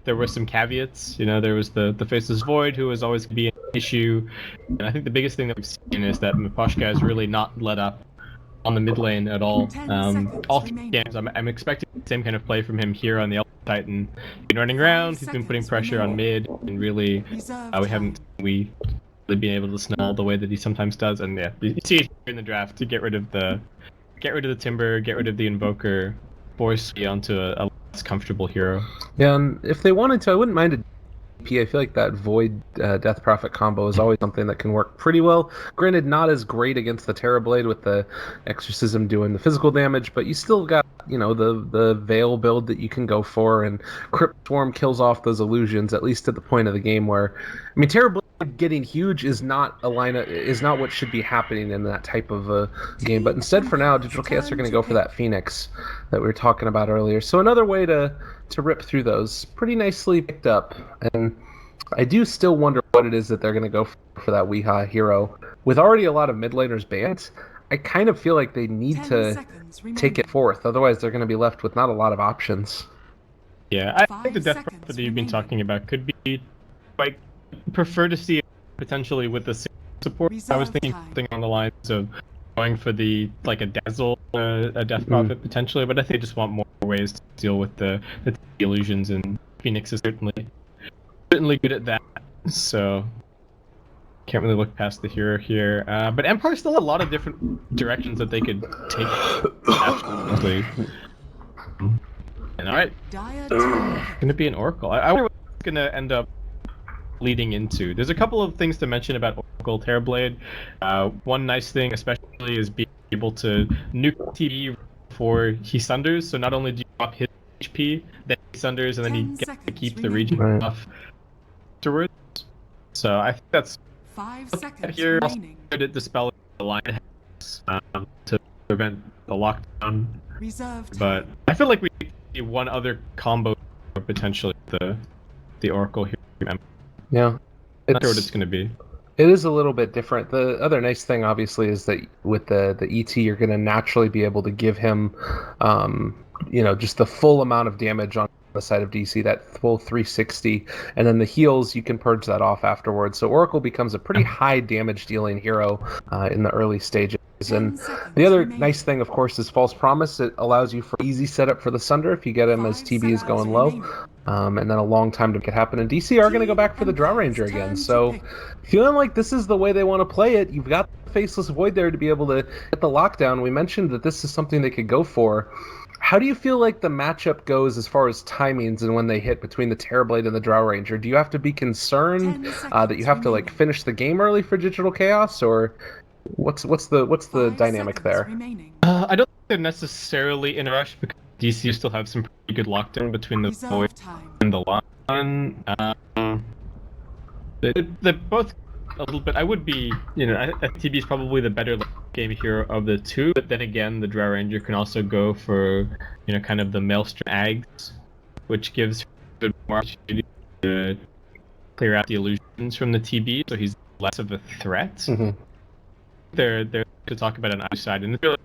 there were some caveats. You know, there was the Faceless Void, who was always going to be an issue. And I think the biggest thing that we've seen is that Miposhka has really not let up on the mid lane at all. All 3 games, I'm expecting the same kind of play from him here on the Elf Titan. He's been running around, he's been putting pressure on mid, and really, we haven't really been able to snell the way that he sometimes does. And yeah, you see it here in the draft to get rid of the Timber, get rid of the Invoker, force me onto a less comfortable hero. Yeah, and if they wanted to, I wouldn't mind a DP. I feel like that Void Death Prophet combo is always something that can work pretty well. Granted, not as great against the Terrorblade with the Exorcism doing the physical damage, but you still got, you know, the Veil build that you can go for, and Crypt Swarm kills off those illusions, at least at the point of the game where, I mean, Terrorblade getting huge is not what should be happening in that type of a game. But instead, for now, Digital Chaos are going to go for that Phoenix that we were talking about earlier. So another way to rip through those, pretty nicely picked up. And I do still wonder what it is that they're going to go for that Weeha hero. With already a lot of mid laners banned, I kind of feel like they need to take it forth. Otherwise, they're going to be left with not a lot of options. Yeah, I think the Death Prophet that you've been talking about could be, like, prefer to see it potentially with the support. I was thinking something on the lines of going for a Dazzle, a Death Prophet potentially, but I think they just want more ways to deal with the illusions, and Phoenix is certainly good at that. So can't really look past the hero here. But Empire still has a lot of different directions that they could take. Absolutely. And alright, gonna be an Oracle. I wonder what it's gonna end up leading into. There's a couple of things to mention about Oracle Terrorblade. One nice thing especially is being able to nuke TB before he sunders, so not only do you drop his HP, then he sunders, and then he gets to keep the region buff afterwards. So I think that's 5 seconds here. remaining. Also good at dispelling the line to prevent the lockdown. But I feel like we need one other combo potentially the Oracle here. Yeah, Not sure what it's going to be. It is a little bit different. The other nice thing, obviously, is that with the ET, you're going to naturally be able to give him, you know, just the full amount of damage on the side of DC, that full 360, and then the heals, you can purge that off afterwards. So Oracle becomes a pretty high damage dealing hero in the early stages. And the other nice thing, of course, is False Promise. It allows you for easy setup for the Sunder if you get him as TB is going low, and then a long time to make it happen. And DC are going to go back for the Draw Ranger again. So feeling like this is the way they want to play it. You've got the Faceless Void there to be able to get the lockdown. We mentioned that this is something they could go for. How do you feel like the matchup goes as far as timings and when they hit between the Terrorblade and the Draw Ranger? Do you have to be concerned that you have to like finish the game early for Digital Chaos, or what's the dynamic there? I don't think they're necessarily in a rush because DC still have some pretty good lockdown between the Void and the Lion. They're both a little bit. I would be, you know, TB is probably the better game hero of the two, but then again, the Draw Ranger can also go for, you know, kind of the Maelstrom Ags, which gives good more opportunity to clear out the illusions from the TB, so he's less of a threat. Mm-hmm. They're to talk about on either side, and it's really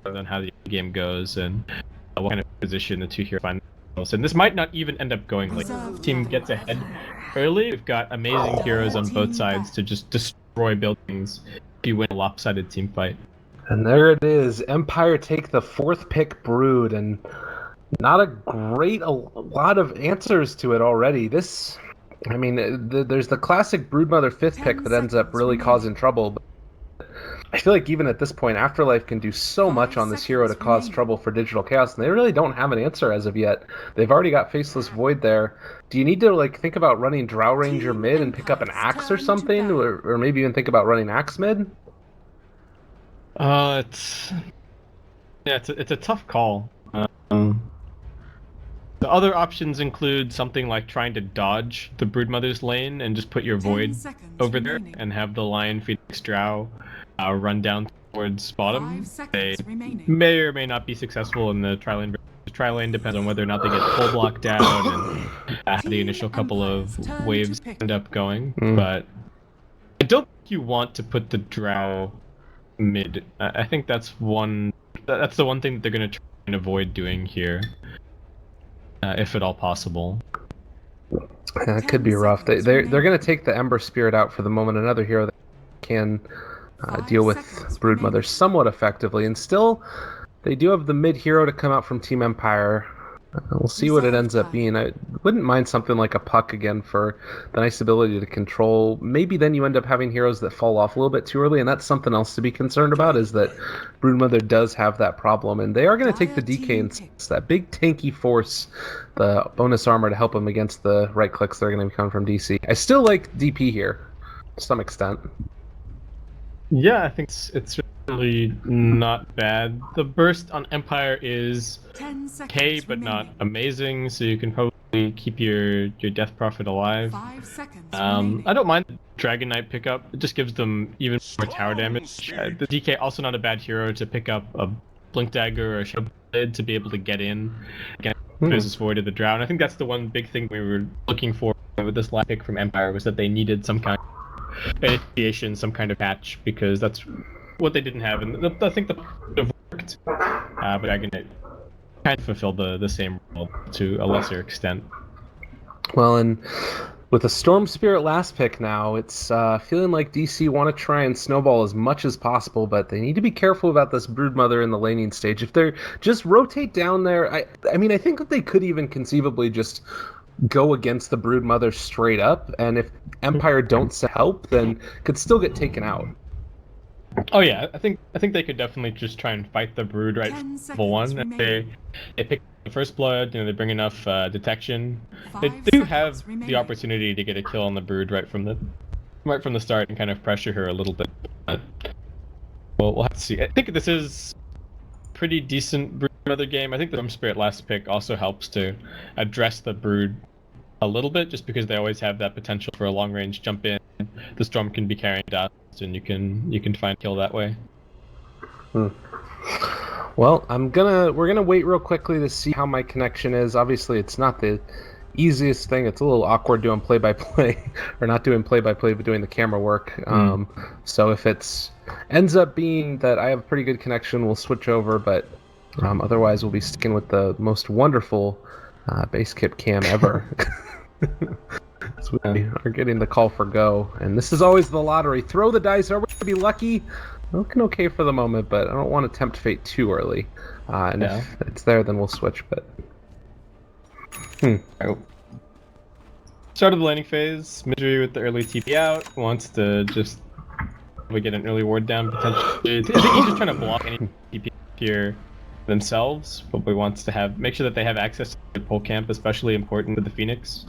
on how the game goes and what kind of position the two here find themselves. And this might not even end up going like the team gets ahead early. We've got amazing heroes on both sides to just destroy buildings if you win a lopsided team fight. And there it is. Empire take the 4th pick Brood, and not a lot of answers to it already. This, I mean, there's the classic Broodmother 5th pick that ends up really causing trouble. But I feel like even at this point, Afterlife can do so much on this hero to cause trouble for Digital Chaos, and they really don't have an answer as of yet. They've already got Faceless Void there. Do you need to like think about running Drow Ranger mid and pick up an Axe or something, or maybe even think about running Axe mid? It's a tough call. The other options include something like trying to dodge the Broodmother's lane and just put your Void over there and have the Lion Phoenix Drow run down towards bottom. They may or may not be successful in the tri-lane. The tri-lane depends on whether or not they get full blocked down and the initial couple of waves end up going. But I don't think you want to put the Drow mid. I think that's the one thing that they're going to try and avoid doing here. If at all possible. It could be rough. They're going to take the Ember Spirit out for the moment. Another hero that can deal with Broodmother somewhat effectively, and still they do have the mid hero to come out from Team Empire. We'll see what it ends up being. I wouldn't mind something like a Puck again for the nice ability to control. Maybe then you end up having heroes that fall off a little bit too early, and that's something else to be concerned about, is that Broodmother does have that problem, and they are going to take the DK and that big tanky force, the bonus armor to help them against the right clicks that are going to be coming from DC. I still like DP here, to some extent. Yeah, I think it's really not bad. The burst on Empire is okay, but not amazing, so you can probably keep your Death Prophet alive. I don't mind the Dragon Knight pickup. It just gives them even more tower damage. The DK also not a bad hero to pick up a Blink Dagger or a Shadow Blade to be able to get in against Business Void of the Drow. And I think that's the one big thing we were looking for with this last pick from Empire, was that they needed some kind of initiation, some kind of patch, because that's what they didn't have, and I think the would have worked, but Dragon Knight kind of fulfilled the same role to a lesser extent. Well, and with a Storm Spirit last pick now, it's feeling like DC want to try and snowball as much as possible, but they need to be careful about this Broodmother in the laning stage. If they're just rotate down there, I mean, I think that they could even conceivably just go against the Broodmother straight up, and if Empire don't send help, then could still get taken out. Oh yeah, I think they could definitely just try and fight the Brood right from level 1. If they pick the first blood, you know, they bring enough detection. They do have the opportunity to get a kill on the Brood right from the start and kind of pressure her a little bit. But we'll have to see. I think this is pretty decent Broodmother game. I think the Storm Spirit last pick also helps to address the Brood a little bit, just because they always have that potential for a long range jump in. The Storm can be carrying dust, and you can find kill that way. Well, we're gonna wait real quickly to see how my connection is. Obviously, it's not the easiest thing. It's a little awkward doing play-by-play, or not doing play-by-play, but doing the camera work. So if it's ends up being that I have a pretty good connection, we'll switch over. But otherwise, we'll be sticking with the most wonderful base kit cam ever. So we are getting the call for go, and this is always the lottery. Throw the dice. Are we going to be lucky? Looking okay for the moment, but I don't want to tempt fate too early. And if it's there, then we'll switch. But Start of the laning phase. Misery with the early TP out wants to just get an early ward down potentially. I think he's just trying to block any TP here themselves, but he wants to make sure that they have access to the pole camp, especially important with the Phoenix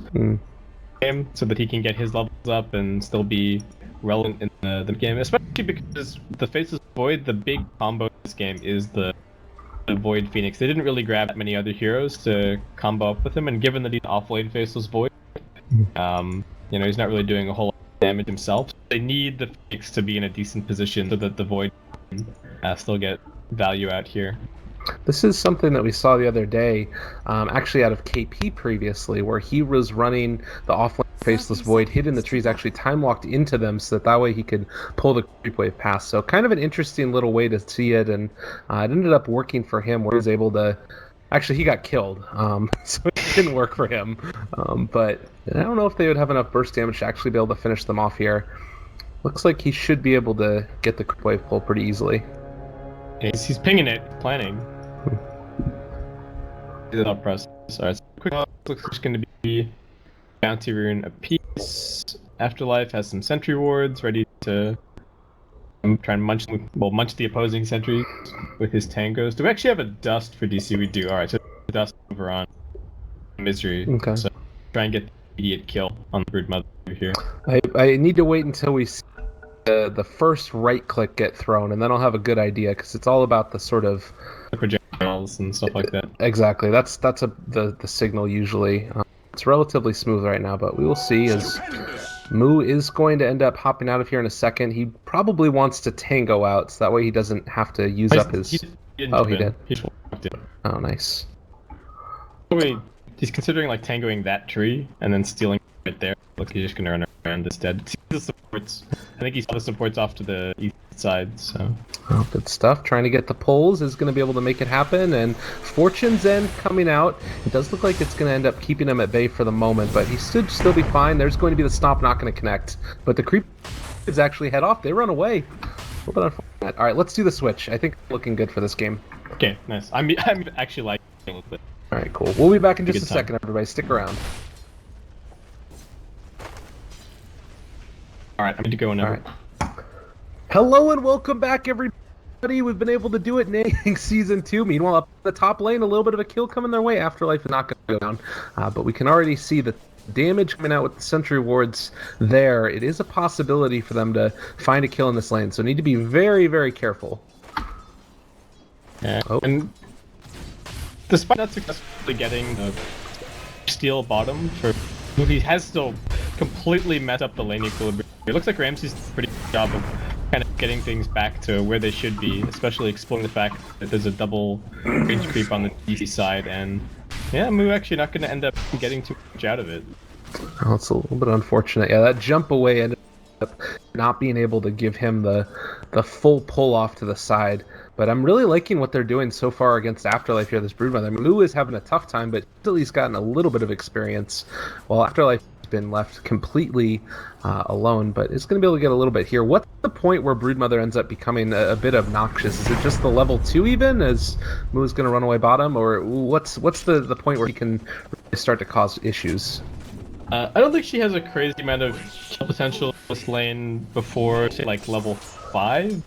game, so that he can get his levels up and still be relevant in the game, especially because the Faceless Void, the big combo in this game is the Void Phoenix. They didn't really grab that many other heroes to combo up with him, and given that he's off-lane Faceless Void, you know, he's not really doing a whole lot of damage himself. They need the Phoenix to be in a decent position so that the Void can still get value out here. This is something that we saw the other day, actually out of KP previously, where he was running the offlane Faceless Void, hid in the trees, actually time walked into them so that way he could pull the creep wave past. So kind of an interesting little way to see it, and it ended up working for him, where he was able to... Actually, he got killed, so it didn't work for him. But I don't know if they would have enough burst damage to actually be able to finish them off here. Looks like he should be able to get the creep wave pull pretty easily. He's pinging it, planning. Without press. Alright, so quick looks like it's going to be bounty rune a piece. Afterlife has some sentry wards ready to try and munch the opposing sentries with his tangos. Do we actually have a dust for DC? We do. Alright, so dust over on Misery. Okay. So try and get the immediate kill on the Broodmother here. I need to wait until we see the first right click get thrown, and then I'll have a good idea, because it's all about the sort of the projectiles and stuff like that. Exactly. That's the signal usually. It's relatively smooth right now, but we will see, as Moo is going to end up hopping out of here in a second. He probably wants to tango out, so that way he doesn't have to use up his... He did. He just walked in. Oh, nice. Wait, he's considering like tangoing that tree and then stealing right there. Look, he's just gonna run around instead. See the supports. I think he saw the supports off to the east side. So oh, good stuff. Trying to get the pulls is going to be able to make it happen, and Fortune's End coming out. It does look like it's going to end up keeping him at bay for the moment, but he should still be fine. There's going to be the stomp, not going to connect, but the creep is actually head off. They run away. A little bit unfortunate. All right, let's do the switch. I think looking good for this game. okay, nice. I'm actually liking it a little bit. All right, cool. We'll be back in just a second, everybody. Stick around. All right, I'm good to go whenever. All right. Hello and welcome back, everybody. We've been able to do it in NanYang Season 2. Meanwhile, up the top lane, a little bit of a kill coming their way. Afterlife is not going to go down, but we can already see the damage coming out with the sentry wards there. It is a possibility for them to find a kill in this lane, so need to be very, very careful. Yeah, and despite not successfully getting the steel bottom for he has still completely messed up the lane equilibrium. It looks like Ramsey's did a pretty good job of kind of getting things back to where they should be, especially exploring the fact that there's a double range creep on the DC side, and yeah, Moo actually not going to end up getting too much out of it. Oh, it's a little bit unfortunate. Yeah, that jump away ended up not being able to give him the full pull off to the side. But I'm really liking what they're doing so far against Afterlife here, this Broodmother. I mean, Moo is having a tough time, but at least gotten a little bit of experience, while Afterlife has been left completely alone, but it's going to be able to get a little bit here. What's the point where Broodmother ends up becoming a bit obnoxious? Is it just the level 2 even, as Moo is going to run away bottom, or what's the point where he can really start to cause issues? I don't think she has a crazy amount of kill potential in this lane before, say, like, level 5.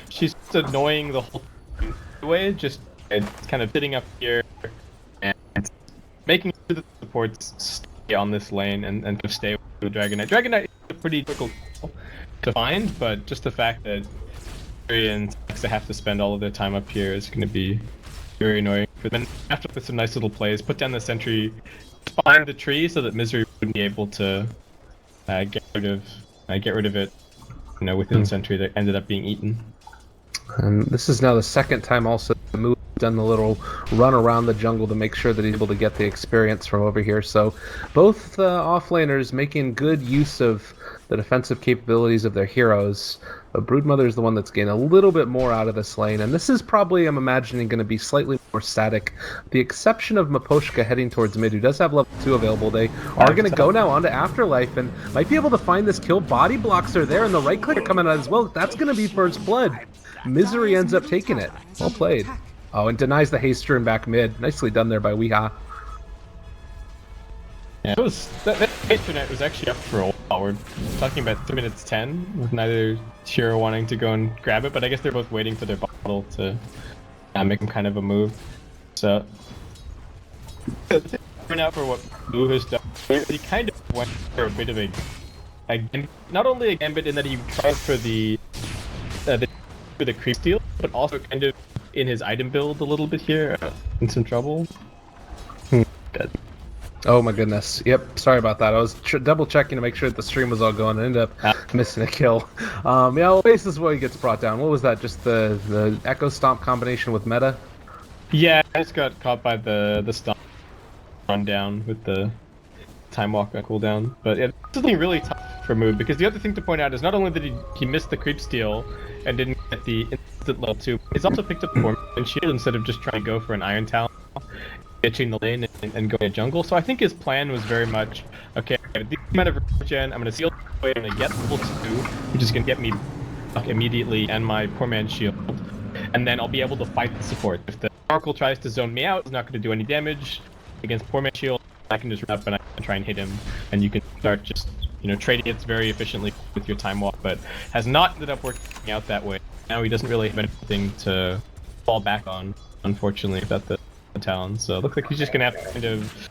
She's just annoying the whole way, just kind of sitting up here and making sure that the supports stay on this lane and kind of stay with the Dragon Knight. Dragon Knight is a pretty difficult to find, but just the fact that Fury and Sexa have to spend all of their time up here is going to be very annoying for them. After with some nice little plays, put down the sentry behind the tree so that Misery wouldn't be able to get rid of it, you know, within the sentry that ended up being eaten. And this is now the second time also the Moo done the little run around the jungle to make sure that he's able to get the experience from over here. So both offlaners making good use of the defensive capabilities of their heroes. But Broodmother is the one that's getting a little bit more out of this lane, and this is probably, I'm imagining, going to be slightly more static. With the exception of Miposhka heading towards mid, who does have level 2 available. They are going to go now onto Afterlife and might be able to find this kill. Body blocks are there, and the right click are coming out as well. That's going to be First Blood. Misery ends up taking it. Well played. Oh, and denies the haste turn back mid. Nicely done there by Weeha. Yeah, it was that internet was actually up for a while. We're talking about 3 minutes 10, with neither hero wanting to go and grab it, but I guess they're both waiting for their bottle to make them kind of a move. So, out for what Moo has done, he kind of went for a bit of a not only a gambit in that he tried for the creep steal, but also kind of in his item build a little bit here, in some trouble. Dead. Oh my goodness. Yep, sorry about that. I was double checking to make sure that the stream was all going and ended up missing a kill. Yeah, well, this is where he gets brought down. What was that? Just the Echo Stomp combination with Meta? Yeah, I just got caught by the stomp run down with the time walk cooldown. But yeah, it's something really tough for Moo, because the other thing to point out is not only did he missed the creep steal and didn't get the instant level 2, he's also picked up the Formation Shield instead of just trying to go for an Iron Talon, ditching the lane and going to jungle. So I think his plan was very much, okay, I have the amount of regen, I'm going to seal the way, I'm going to get level 2, which is going to get me immediately and my poor man's shield, and then I'll be able to fight the support. If the Oracle tries to zone me out, it's not going to do any damage against poor man's shield. I can just run up and I can try and hit him, and you can start just, you know, trading hits very efficiently with your time walk, but has not ended up working out that way. Now he doesn't really have anything to fall back on, unfortunately, about the Talon. So it looks like he's just gonna have to kind of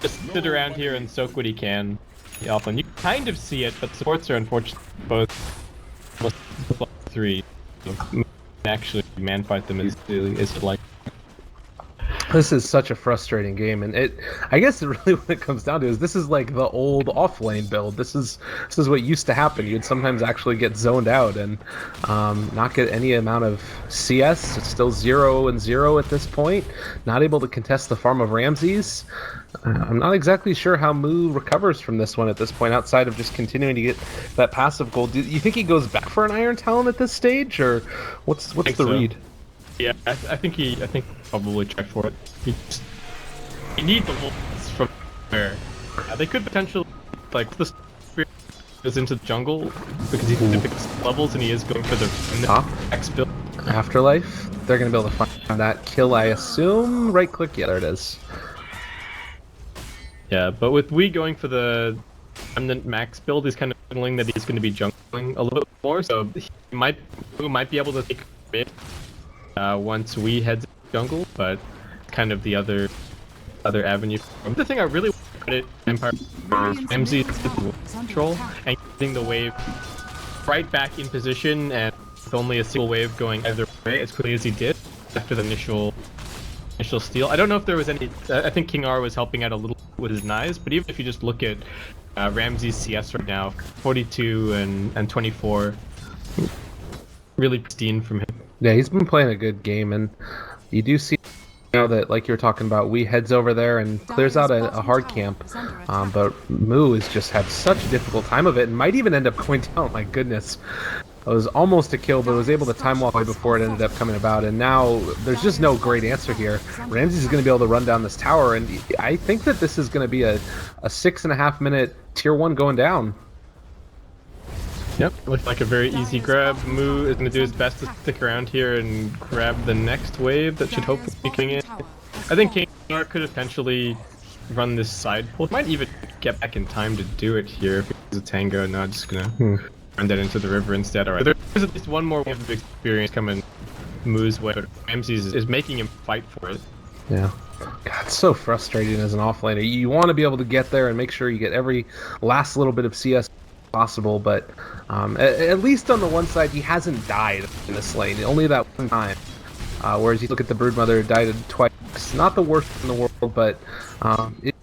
just sit around here and soak what he can. Often you kind of see it, but supports are unfortunately both 3. So actually man fight them is like. This is such a frustrating game, and I guess really what it comes down to is this is like the old off-lane build. This is what used to happen. You'd sometimes actually get zoned out and not get any amount of CS. It's still 0-0 at this point. Not able to contest the farm of Ramses. I'm not exactly sure how Moo recovers from this one at this point, outside of just continuing to get that passive gold. Do you think he goes back for an Iron Talon at this stage, or what's the read? Yeah, I think probably check for it. He needs the wolves from there. They could potentially like the spirit goes into the jungle because he's the biggest levels and he is going for the next build. Afterlife. They're gonna be able to find that kill, I assume. Right click. Yeah, there it is. Yeah, but with Wii going for the Remnant Max build, he's kind of signaling that he's going to be jungling a little bit more, so he might be able to take mid once Wii heads jungle, but kind of the other avenue. The thing I really want to credit Empire is Ramsey control and getting the wave right back in position and with only a single wave going either way as quickly as he did after the initial steal. I don't know if there was any. I think King R was helping out a little with his knives, but even if you just look at Ramsey's CS right now, 42 and 24, really pristine from him. Yeah, he's been playing a good game, and you do see that, like you were talking about, Wee heads over there and clears out a hard camp, but Moo has just had such a difficult time of it and might even end up going down. My goodness. It was almost a kill, but was able to time walk away before it ended up coming about, and now there's just no great answer here. Ramsey's going to be able to run down this tower, and I think that this is going to be a 6.5 minute tier 1 going down. Yep, looks like a very easy grab. Moo is going to do his best to stick around here and grab the next wave that should hopefully be coming in. I think King R could potentially run this side pull. Might even get back in time to do it here if it's a tango. No, just going to run that into the river instead. Alright, there's at least one more wave of experience coming Moo's way, but Ramses is making him fight for it. Yeah. God, it's so frustrating as an offlaner. You want to be able to get there and make sure you get every last little bit of CS possible, but at least on the one side, he hasn't died in this lane. Only that one time. Whereas you look at the Broodmother, died twice. Not the worst in the world, but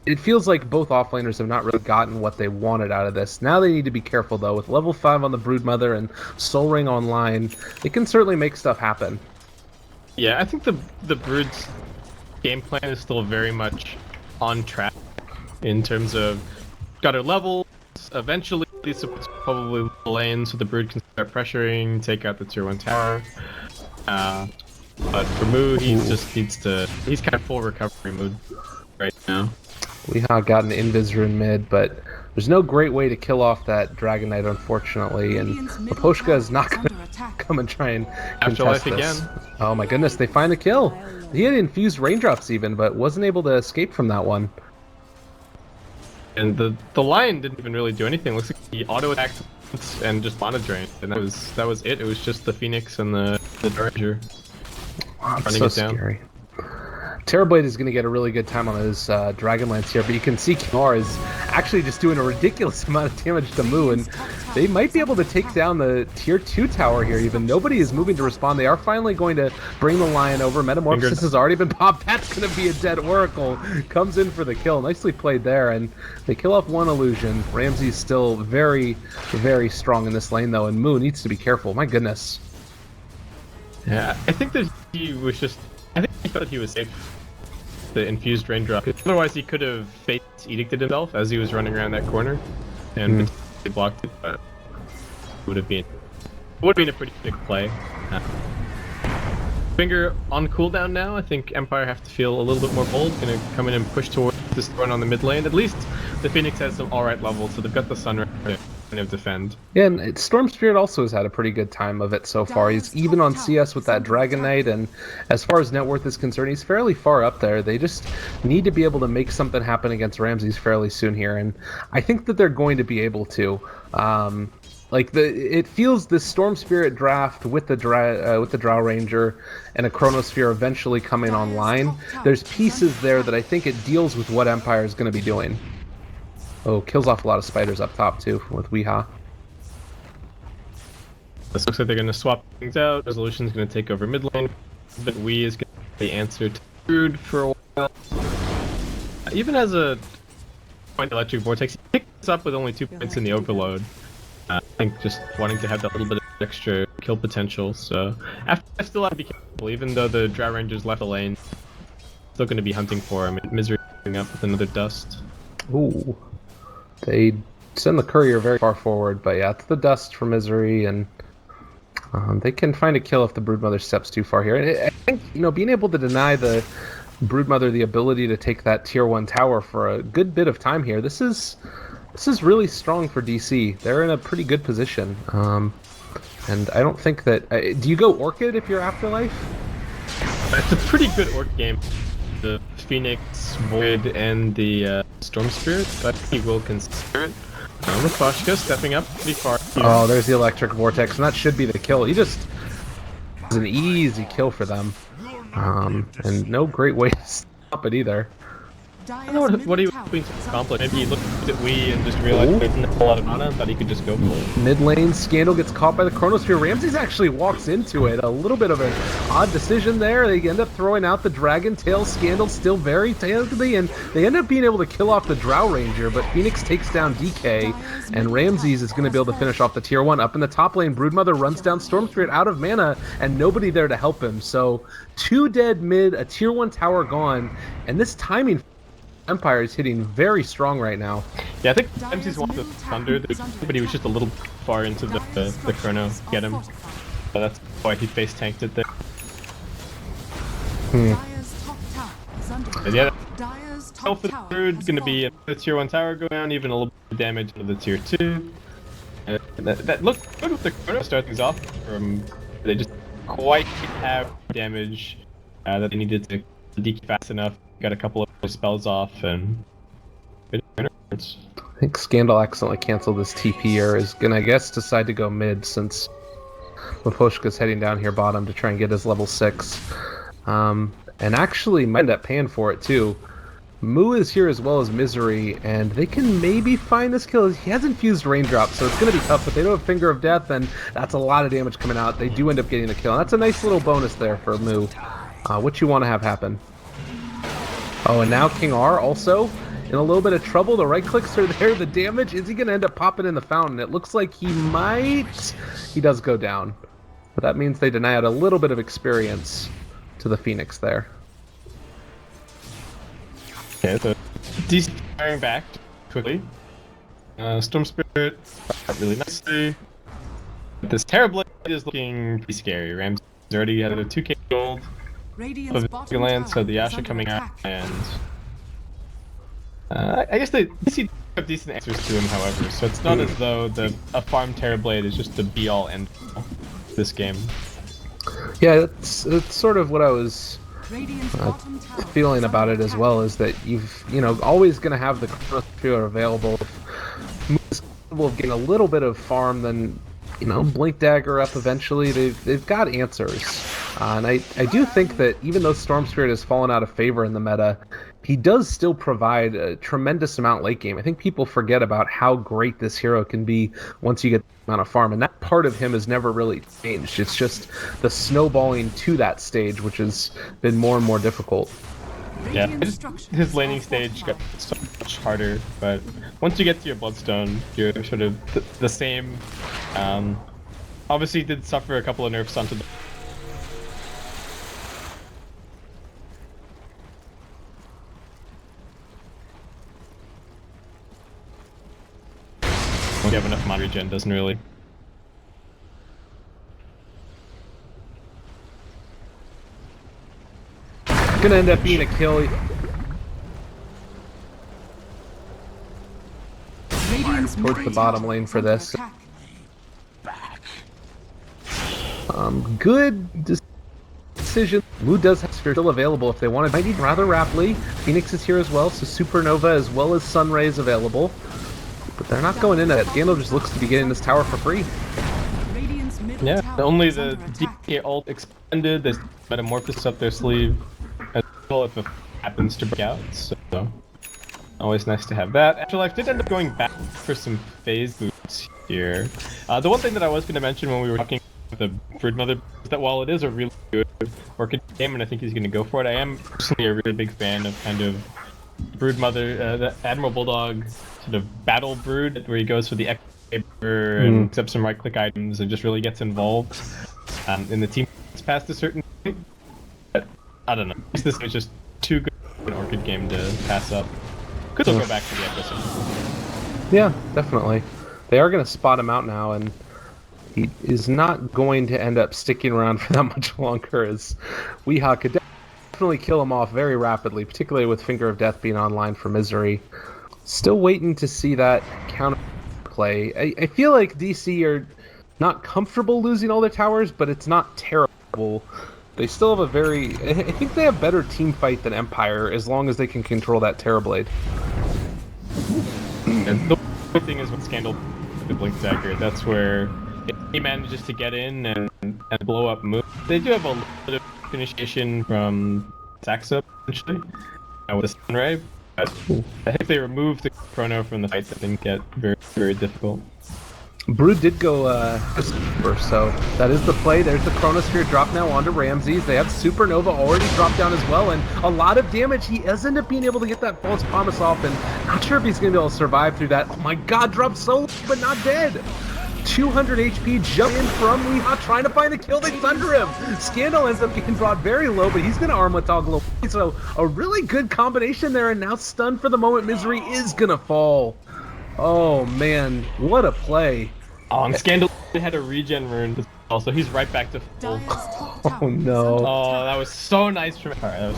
it feels like both offlaners have not really gotten what they wanted out of this. Now they need to be careful, though. With level 5 on the Broodmother and Soul Ring online, it can certainly make stuff happen. Yeah, I think the Brood's game plan is still very much on track in terms of got her levels. Eventually, these probably lane so the Brood can start pressuring, take out the tier 1 tower. But for Moo, he just needs to. He's kind of full recovery mode right now. We have got an Invis rune mid, but there's no great way to kill off that Dragon Knight, unfortunately, and Leposhka is not going to come and try and contest this. Again. Oh my goodness, they find the kill. He had infused raindrops even, but wasn't able to escape from that one. And the lion didn't even really do anything. Looks like he auto attacked and just mana drained, and that was it. It was just the Phoenix and the Ranger running so it down. Scary. Terrorblade is going to get a really good time on his Dragonlance here, but you can see Kimar is actually just doing a ridiculous amount of damage to Moo, and they might be able to take down the tier 2 tower here even. Nobody is moving to respond. They are finally going to bring the Lion over. Metamorphosis has already been popped. That's going to be a dead Oracle. Comes in for the kill. Nicely played there, and they kill off one illusion. Ramsey's still very, very strong in this lane, though, and Moo needs to be careful. My goodness. Yeah, I think that he was just... I think he thought he was safe. The infused raindrop. Otherwise, he could have Fate Edicted himself as he was running around that corner, and blocked it. But it would have been a pretty big play. Finger on cooldown now. I think Empire have to feel a little bit more bold. Gonna come in and push towards this run on the mid lane. At least the Phoenix has some alright levels, so they've got the Sunrise to kind of defend. Yeah, and Storm Spirit also has had a pretty good time of it so far. He's even on CS with that Dragon Knight, and as far as net worth is concerned, he's fairly far up there. They just need to be able to make something happen against Ramses fairly soon here, and I think that they're going to be able to. It feels this Storm Spirit draft with the Drow Ranger and a Chronosphere eventually coming online. There's pieces there that I think it deals with what Empire is going to be doing. Oh, kills off a lot of spiders up top too with Weeha. This looks like they're going to swap things out. Resolution's going to take over mid lane, but Wee is going to be the answer to screwed for a while. Even as a point electric vortex, he picks up with only 2 points in the overload. I think just wanting to have that little bit of extra kill potential. So after I still have to be careful, even though the Drow Rangers left the lane. Still going to be hunting for him. Misery coming up with another dust. Ooh, they send the courier very far forward, but yeah, it's the dust for Misery, and they can find a kill if the Broodmother steps too far here. And I think, you know, being able to deny the Broodmother the ability to take that tier 1 tower for a good bit of time here, this is really strong for DC. They're in a pretty good position, and I don't think that. Do you go Orchid if you're Afterlife? It's a pretty good Orc game. The Phoenix, Void, and the Storm Spirit, but he will consider it. Mephoshka stepping up pretty far here. Oh, there's the Electric Vortex, and that should be the kill. He just... It's an easy kill for them. And no great way to stop it either. I don't know what he was hoping to accomplish. Maybe he looked at Wii and just realized there's not a lot of mana and thought he could just go for it. Mid lane, Scandal gets caught by the Chronosphere. Ramses actually walks into it. A little bit of an odd decision there. They end up throwing out the Dragon Tail. Scandal still very tailedy, and they end up being able to kill off the Drow Ranger, but Phoenix takes down DK, and Ramses is going to be able to finish off the tier 1. Up in the top lane, Broodmother runs down Storm Spirit out of mana, and nobody there to help him. So 2 dead mid, a tier 1 tower gone, and this timing Empire is hitting very strong right now. Yeah, I think Ramses wanted the Thunder, but he was just a little far into the Chrono to get him. So that's why he face tanked it there. But yeah, for the third gonna be a tier 1 tower go down, even a little bit of damage into the tier 2. That looked good with the Chrono start things off. They just quite have damage that they needed to DK fast enough. Got a couple of spells off, and I think Scandal accidentally canceled his TP, or is gonna, I guess, decide to go mid since Mephoshka's heading down here bottom to try and get his level 6. And actually might end up paying for it too. Mu is here as well as Misery, and they can maybe find this kill. He has infused Raindrop, so it's going to be tough, but they don't have Finger of Death, and that's a lot of damage coming out. They do end up getting the kill, and that's a nice little bonus there for Mu. What you want to have happen. Oh, and now King R also in a little bit of trouble. The right clicks are there. The damage, is he going to end up popping in the fountain? It looks like he might. He does go down, but that means they deny out a little bit of experience to the Phoenix there. Okay, so DC firing back quickly. Storm Spirit really nicely. This Terrorblade is looking pretty scary. Ramses already had a 2k gold of Lance, so the Asha coming out, and I guess they have decent answers to him, however. So it's not as though a farm Terrorblade is just the be-all end all this game. Yeah, it's sort of what I was feeling about it as well, is that you know, always going to have the Chronosphere available. Will getting a little bit of farm, then, you know, Blink Dagger up eventually. They've got answers, and I do think that even though Storm Spirit has fallen out of favor in the meta, he does still provide a tremendous amount late game. I think people forget about how great this hero can be once you get the amount of farm, and that part of him has never really changed. It's just the snowballing to that stage, which has been more and more difficult. Yeah, his laning stage got so much harder, but once you get to your Bloodstone, you're sort of the same. Obviously, did suffer a couple of nerfs onto the. Don't have enough mod regen, doesn't really. Gonna end up being a kill. Towards the bottom lane for this. Good decision. Mu does have Sphere still available if they want it. Might need rather rapidly. Phoenix is here as well, so Supernova as well as Sunray is available. But they're not going in at it. Gandalf just looks to be getting this tower for free. Yeah, only the DK ult expanded. There's Metamorphosis up their sleeve as well if it happens to break out, so always nice to have that. Afterlife did end up going back for some phase boots here. The one thing that I was going to mention when we were talking about the Broodmother is that while it is a really good Orchid game, and I think he's going to go for it. I am personally a really big fan of kind of Broodmother, the Admiral Bulldog sort of battle brood, where he goes for the Echo and accepts some right-click items and just really gets involved. In the team, it's past a certain point, but I don't know. This is just too good of an Orchid game to pass up. Could still go back to the episode. Yeah, definitely. They are going to spot him out now, and he is not going to end up sticking around for that much longer, as Weehaw could definitely kill him off very rapidly, particularly with Finger of Death being online for Misery. Still waiting to see that counter play. I feel like DC are not comfortable losing all their towers, but it's not terrible. They still have a very... I think they have better team fight than Empire, as long as they can control that Terrorblade. And the thing is with Scandal, the Blink Dagger, that's where he manages to get in and blow up moves. They do have a little bit of initiation from Saxa, essentially, with the Stun Ray, but I think they remove the Chrono from the fight, that things get very, very difficult. Brood did go first, so that is the play. There's the Chronosphere drop now onto Ramses. They have Supernova already dropped down as well, and a lot of damage. He does end up being able to get that false promise off, and not sure if he's going to be able to survive through that. Oh my god, dropped so low, but not dead. 200 HP jump in from Weehaw, trying to find the kill. They thunder him. Scandal ends up getting brought very low, but he's going to armlet toggle away. So a really good combination there, and now stunned for the moment. Misery is going to fall. Oh man, what a play. And Scandal had a regen rune, also he's right back to full. Oh no. Oh, that was so nice from Alright,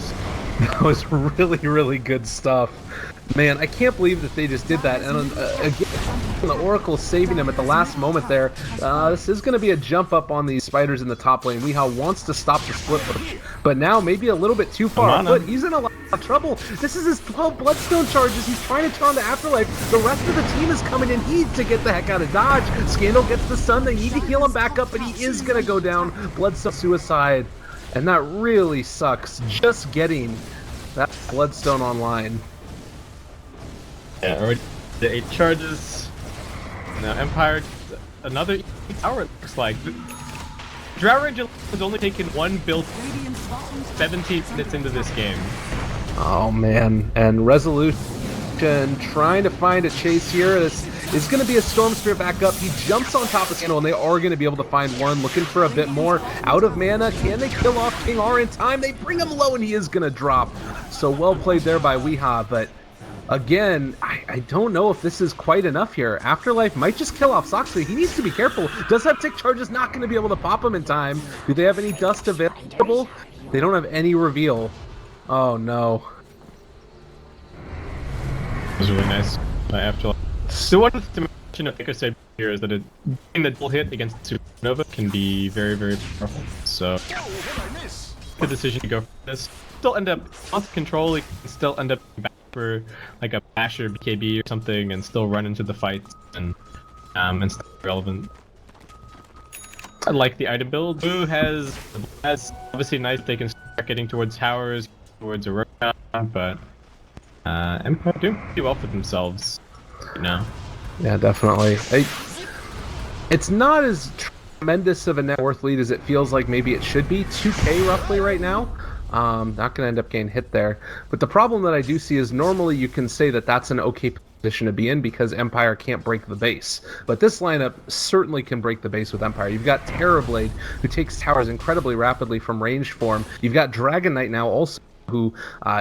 that was really, really good stuff. Man, I can't believe that they just did that. And again, the Oracle saving him at the last moment there. This is going to be a jump up on these spiders in the top lane. Weehaw wants to stop the split push, but now maybe a little bit too far. But he's in a lot of trouble. This is his 12 Bloodstone charges. He's trying to turn on the Afterlife. The rest of the team is coming in. He needs to get the heck out of dodge. Scandal gets the stun. They need to heal him back up, but he is going to go down. Bloodstone suicide. And that really sucks. Just getting that Bloodstone online. Yeah, already the 8 charges. Now Empire, another tower, it looks like. Drow Ranger has only taken one build 17 minutes into this game. Oh man, and Resolution trying to find a chase here. This is going to be a Storm Spirit back up. He jumps on top of Scandal, and they are going to be able to find one. Looking for a bit more. Out of mana. Can they kill off King R in time? They bring him low, and he is going to drop. So well played there by Weehaw, but again, I don't know if this is quite enough here. Afterlife might just kill off Soxley. He needs to be careful. Does have tick charges, not going to be able to pop him in time. Do they have any dust available? They don't have any reveal. Oh no. It was really nice. Afterlife. So what to mention of Baker said here is that getting the double hit against Supernova can be very, very powerful. So good decision to go for this. Still end up off control. He can still end up back for like a bash or BKB or something, and still run into the fight and still relevant. I like the item build. Blue has obviously nice. They can start getting towards towers, towards Aurora, but Empire doing pretty well for themselves right now. Yeah, definitely. It's not as tremendous of a net worth lead as it feels like maybe it should be. 2K roughly right now. Not going to end up getting hit there. But the problem that I do see is normally you can say that that's an okay position to be in because Empire can't break the base. But this lineup certainly can break the base with Empire. You've got Terrorblade, who takes towers incredibly rapidly from ranged form. You've got Dragon Knight now also, who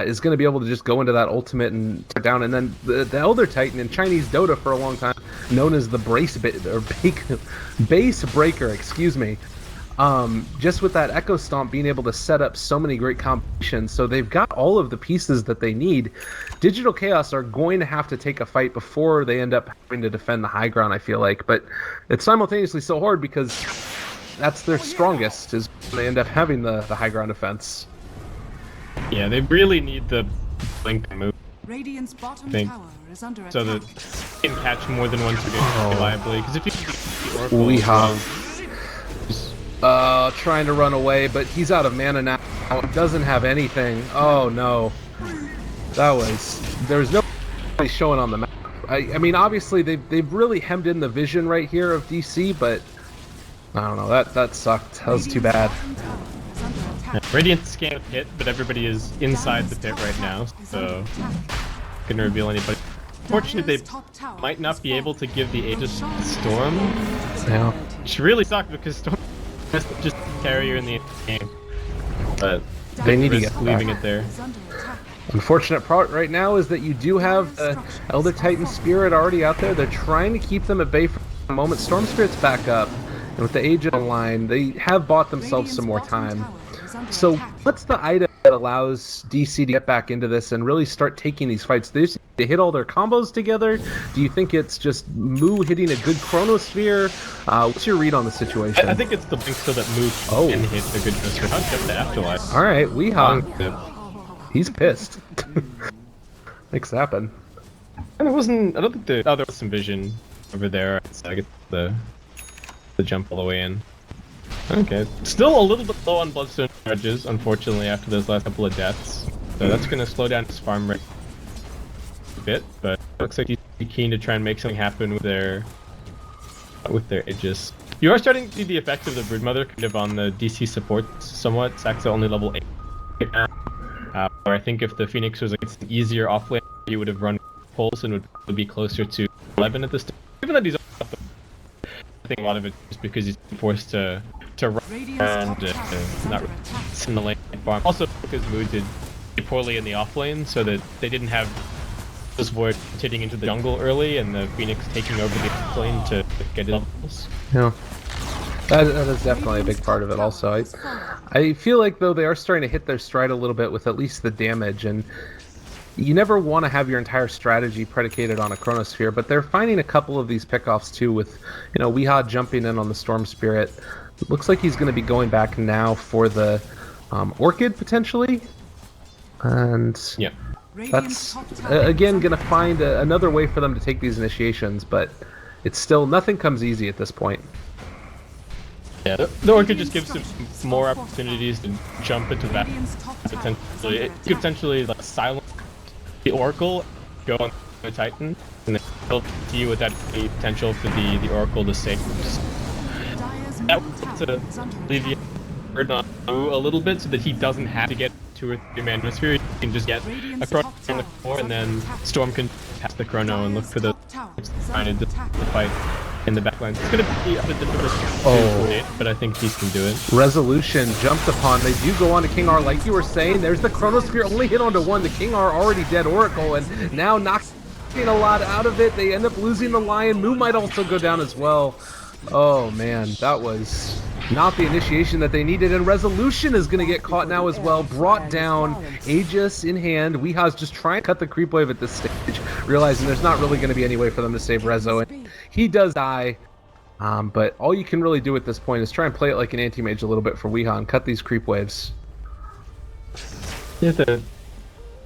is going to be able to just go into that ultimate and tear down. And then the Elder Titan in Chinese Dota for a long time, known as the base breaker, excuse me. Just with that Echo Stomp being able to set up so many great combinations, so they've got all of the pieces that they need. Digital Chaos are going to have to take a fight before they end up having to defend the high ground, I feel like, but it's simultaneously so hard because that's their strongest, is when they end up having the high ground defense. Yeah, they really need the blink move, Radiant's bottom I think, tower is under attack. so that they can catch more than one target reliably, because if you can get the Oracle, Weehaw trying to run away, but he's out of mana now. Doesn't have anything. Oh no. There's nobody showing on the map. I mean, obviously they've really hemmed in the vision right here of DC, but I don't know. That sucked. That was too bad. Radiant scan hit, but everybody is inside the pit right now, so couldn't reveal anybody. Fortunately, they might not be able to give the Aegis to Storm. Yeah. Which really sucked because Storm has to just carry her in the game. But they need to get leaving it there. Unfortunate part right now is that you do have the Elder Titan Spirit already out there. They're trying to keep them at bay for the moment. Storm Spirit's back up, and with the Aegis online, they have bought themselves some more time. So what's the item that allows DC to get back into this and really start taking these fights? They hit all their combos together? Do you think it's just Mu hitting a good Chronosphere? What's your read on the situation? I think it's the blink so that Mu can hit a good Chronosphere. How kept the Afterlife? Alright, Weehaw. He's pissed. Makes happen. And it wasn't. I don't think there was some vision over there. So I get the jump all the way in. Okay, still a little bit low on Bloodstone charges, unfortunately, after those last couple of deaths. So that's going to slow down his farm rate a bit, but it looks like he's keen to try and make something happen with their Aegis. You are starting to see the effects of the Broodmother kind of on the DC support somewhat. Saxa only level 8 where I think if the Phoenix was against an easier offlane, he would have run Pulse and would be closer to 11 at this time. Given that he's off, I think a lot of it is because he's forced to run and not in the lane farm. Also because Mood did poorly in the offlane, so that they didn't have this Void hitting into the jungle early and the Phoenix taking over the offlane to get it levels. Yeah. That is definitely a big part of it also. I feel like though they are starting to hit their stride a little bit with at least the damage, and you never want to have your entire strategy predicated on a Chronosphere, but they're finding a couple of these pickoffs too with, Weehaw jumping in on the Storm Spirit. It looks like he's going to be going back now for the Orchid potentially, and yeah, that's again going to find another way for them to take these initiations, but it's still, nothing comes easy at this point. Yeah, the Orchid just gives him more opportunities to jump into that. Potentially, it could potentially like silence the Oracle, go on the Titan, and then he'll to you with that potential for the Oracle to save. That would to alleviate the burden on Mu a little bit, so that he doesn't have to get 2 or 3 man Atmosphere. He can just get a Chrono on the floor, and then Storm can pass the Chrono and look for the trying to fight in the backline. It's going to be a bit difficult to coordinate, but I think he can do it. Resolution jumped upon. They do go on to King R, like you were saying. There's the Chronosphere, only hit onto 1. The King R already dead Oracle, and now knocking a lot out of it. They end up losing the Lion. Mu might also go down as well. Oh man, that was not the initiation that they needed, and Resolution is going to get caught now as well. Brought down, Aegis in hand. Weehaw's just trying to cut the creep wave at this stage, realizing there's not really going to be any way for them to save Rezo, and he does die. But all you can really do at this point is try and play it like an anti-mage a little bit for Weehaw and cut these creep waves. Yeah,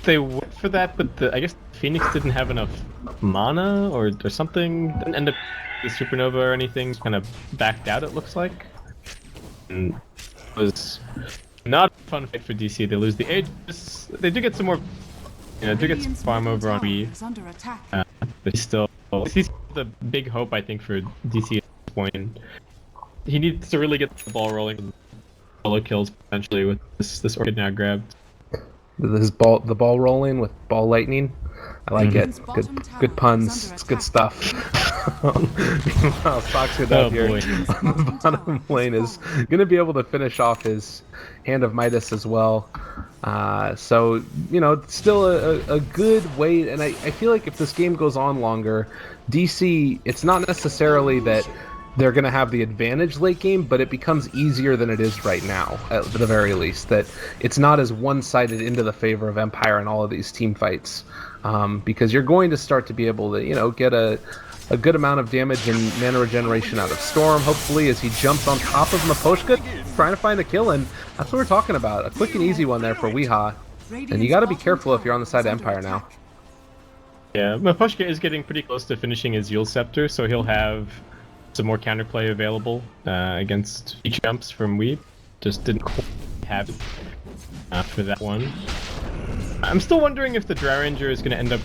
they went for that, but I guess Phoenix didn't have enough mana or something. Didn't end up the Supernova or anything. Kind of backed out, it looks like. And it was not a fun fight for DC. They lose the Aegis. They do get some more, do get some farm over on Wii. But still, he's the big hope I think for DC at this point. He needs to really get the ball rolling. Solo kills potentially with this Orchid now grabbed. The ball rolling with ball lightning. I like it. Good puns. It's good stuff. Meanwhile, Soxid out here on the bottom lane is going to be able to finish off his Hand of Midas as well. So, still a good way. And I feel like if this game goes on longer, DC, it's not necessarily that they're going to have the advantage late game, but it becomes easier than it is right now, at the very least. That it's not as one-sided into the favor of Empire in all of these team fights. Because you're going to start to be able to, get a good amount of damage and mana regeneration out of Storm, hopefully, as he jumps on top of Miposhka, trying to find a kill, and that's what we're talking about. A quick and easy one there for Weehaw. And you got to be careful if you're on the side of Empire now. Yeah, Miposhka is getting pretty close to finishing his Yule Scepter, so he'll have some more counterplay available against each jumps from Wii. Just didn't quite have it for that one. I'm still wondering if the Drow Ranger is going to end up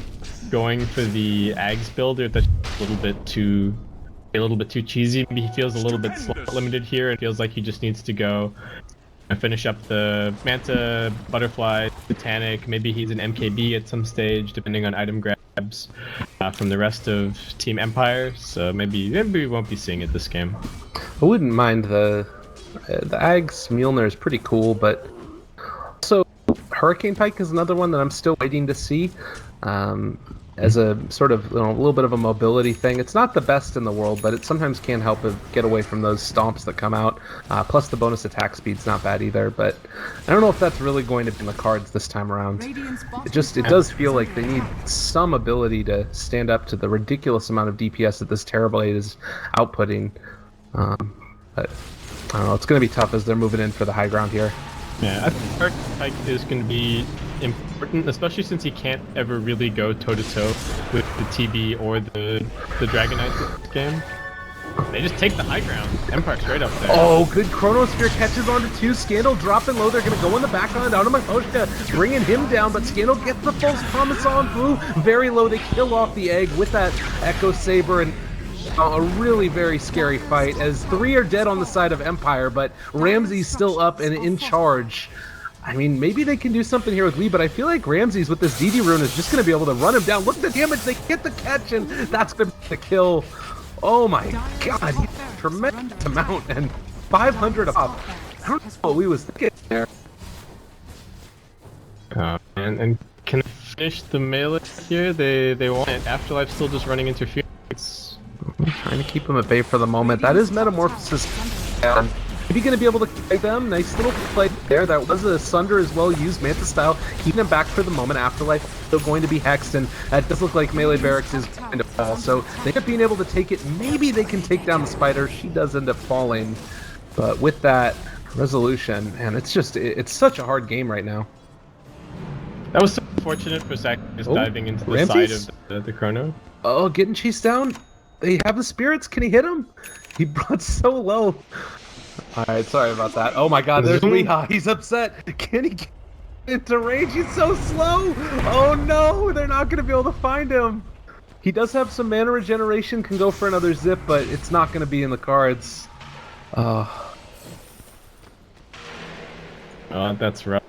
going for the Ags build, or if that's a little bit too cheesy. Maybe he feels a little bit slot limited here and feels like he just needs to go finish up the Manta, Butterfly, Botanic. Maybe he's an MKB at some stage, depending on item grabs from the rest of Team Empire. So maybe we won't be seeing it this game. I wouldn't mind the Ags Mjolnir is pretty cool, but also Hurricane Pike is another one that I'm still waiting to see. As a sort of a little bit of a mobility thing. It's not the best in the world, but it sometimes can help it get away from those stomps that come out. Plus the bonus attack speed's not bad either, but I don't know if that's really going to be in the cards this time around. It does feel like they need some ability to stand up to the ridiculous amount of DPS that this Terrorblade is outputting. But I don't know, it's going to be tough as they're moving in for the high ground here. Yeah, I think Hurricane Pike is going to be important, especially since he can't ever really go toe-to-toe with the TB or the Dragon Knight this game. They just take the high ground. Empire's right up there. Oh, good Chronosphere catches onto 2. Scandal dropping low. They're going to go in the background out of Miposhka, bringing him down, but Scandal gets the false promise on Boo. Very low. They kill off the egg with that Echo Saber, and a really very scary fight as 3 are dead on the side of Empire, but Ramsey's still up and in charge. I mean, maybe they can do something here with Lee, but I feel like Ramses with this DD rune is just going to be able to run him down. Look at the damage. They get the catch, and that's going to be the kill. Oh my god, he's a tremendous amount, and 500 up. I don't know what we was thinking there. And can they finish the melee here? They want it. Afterlife still just running interference. Trying to keep him at bay for the moment. That is Metamorphosis. Maybe going to be able to carry them. Nice little play there. That was a Sunder as well used, Manta style, keeping him back for the moment. Afterlife still going to be hexed, and that does look like Melee Barracks is going to fall. So they end up being able to take it. Maybe they can take down the Spider. She does end up falling. But with that resolution, man, it's such a hard game right now. That was so fortunate for Zach just diving into the Ramses? side of the Chrono. Oh, getting chased down. They have the spirits. Can he hit him? He brought so low. Alright, sorry about that. Oh my god, there's Weehaw. He's upset. Can he get into range? He's so slow. Oh no, they're not going to be able to find him. He does have some mana regeneration, can go for another zip, but it's not going to be in the cards. Oh, that's rough.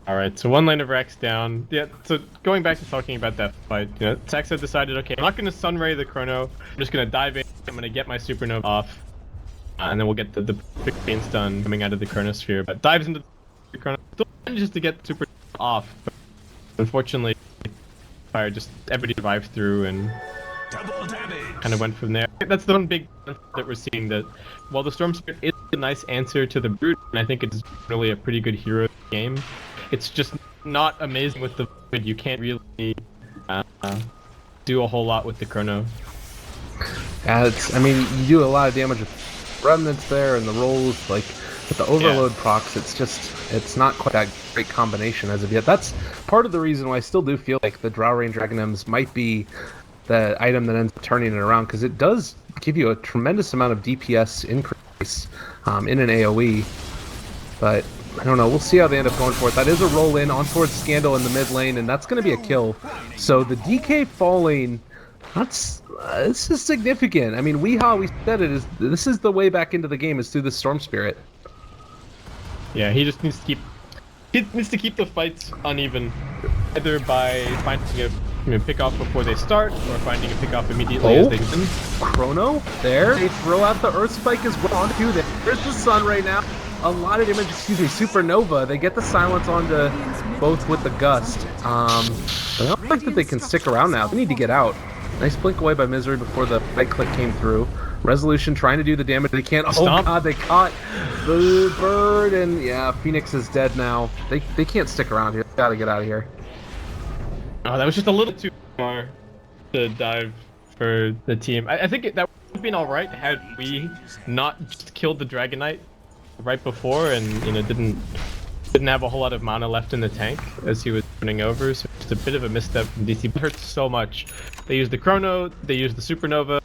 Alright, so 1 lane of Rex down. Yeah, so going back to talking about that fight, you know, Sax had decided, okay, I'm not going to Sunray the Chrono. I'm just going to dive in. I'm going to get my Supernova off. And then we'll get the big stun coming out of the Chronosphere. But dives into the Chrono, still manages to get Supernova off. But unfortunately, Fire just everybody survived through and kind of went from there. That's the one big that we're seeing, that while the Storm Spirit is a nice answer to the Brute, and I think it's really a pretty good hero game, it's just not amazing with the Void. You can't really do a whole lot with the Chrono. Yeah, I mean, you do a lot of damage with Remnants there and the rolls, like with the Overload procs, it's not quite that great combination as of yet. That's part of the reason why I still do feel like the Drow Rain Dragon M's might be the item that ends up turning it around, because it does give you a tremendous amount of DPS increase in an AoE. But I don't know, we'll see how they end up going for it. That is a roll in on towards Scandal in the mid lane, and that's going to be a kill. So the DK falling, this is significant. I mean, Weehaw, we said it, this is the way back into the game, is through the Storm Spirit. Yeah, he just needs to keep the fights uneven, either by finding a pick off before they start, or finding a pick off immediately as they win. Chrono there. They throw out the Earth Spike as well onto them. There's the Sun right now. A lot of damage. Supernova. They get the silence onto both with the Gust. But I don't think that they can stick around now. They need to get out. Nice blink away by Misery before the right click came through. Resolution trying to do the damage they can't. Oh god, they caught the bird, and yeah, Phoenix is dead now. They can't stick around here. They gotta get out of here. Oh, that was just a little too far to dive for the team. I think that would have been alright had we not just killed the Dragon Knight right before, and you know didn't have a whole lot of mana left in the tank as he was running over. So it's a bit of a misstep from DC. It hurts so much. They used the Chrono, they used the Supernova.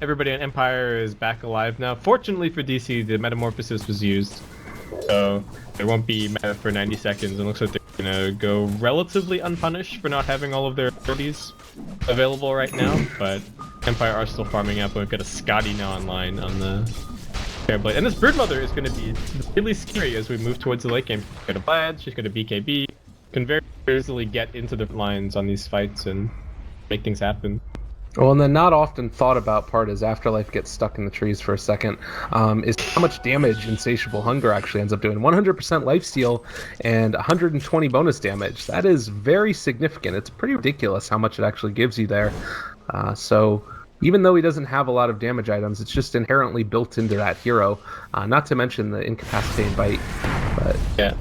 Everybody on Empire is back alive now. Fortunately for DC, the Metamorphosis was used, so there won't be meta for 90 seconds. And it looks like they're gonna go relatively unpunished for not having all of their abilities available right now. But Empire are still farming up. We've got a Scotty now online on the Terribly. And this Broodmother is going to be really scary as we move towards the late game. She's got a Blad, she's got a BKB, can very easily get into the lines on these fights and make things happen. Well, and the not often thought about part is Afterlife gets stuck in the trees for a second, is how much damage Insatiable Hunger actually ends up doing. 100% lifesteal and 120 bonus damage. That is very significant. It's pretty ridiculous how much it actually gives you there. So even though he doesn't have a lot of damage items, it's just inherently built into that hero. Not to mention the Incapacitating Bite. But yeah.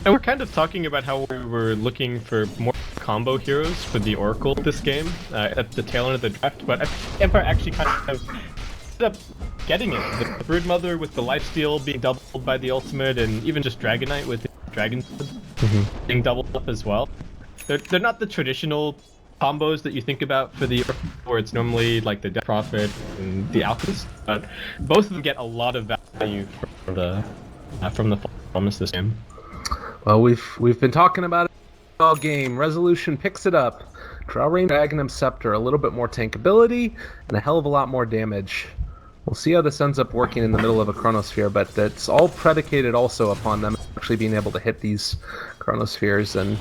And we're kind of talking about how we were looking for more combo heroes for the Oracle this game at the tail end of the draft, but Empire actually kind of ended up getting it. The Broodmother with the lifesteal being doubled by the ultimate, and even just Dragonite with the Dragon being doubled up as well. They're not the traditional combos that you think about for the Oracle, where it's normally like the Death Prophet and the Alchemist, but both of them get a lot of value from the promise this game. Well, we've been talking about it all game. Resolution picks it up. Draw Rain Magnum Scepter, a little bit more tankability, and a hell of a lot more damage. We'll see how this ends up working in the middle of a Chronosphere, but that's all predicated also upon them actually being able to hit these Chronospheres, and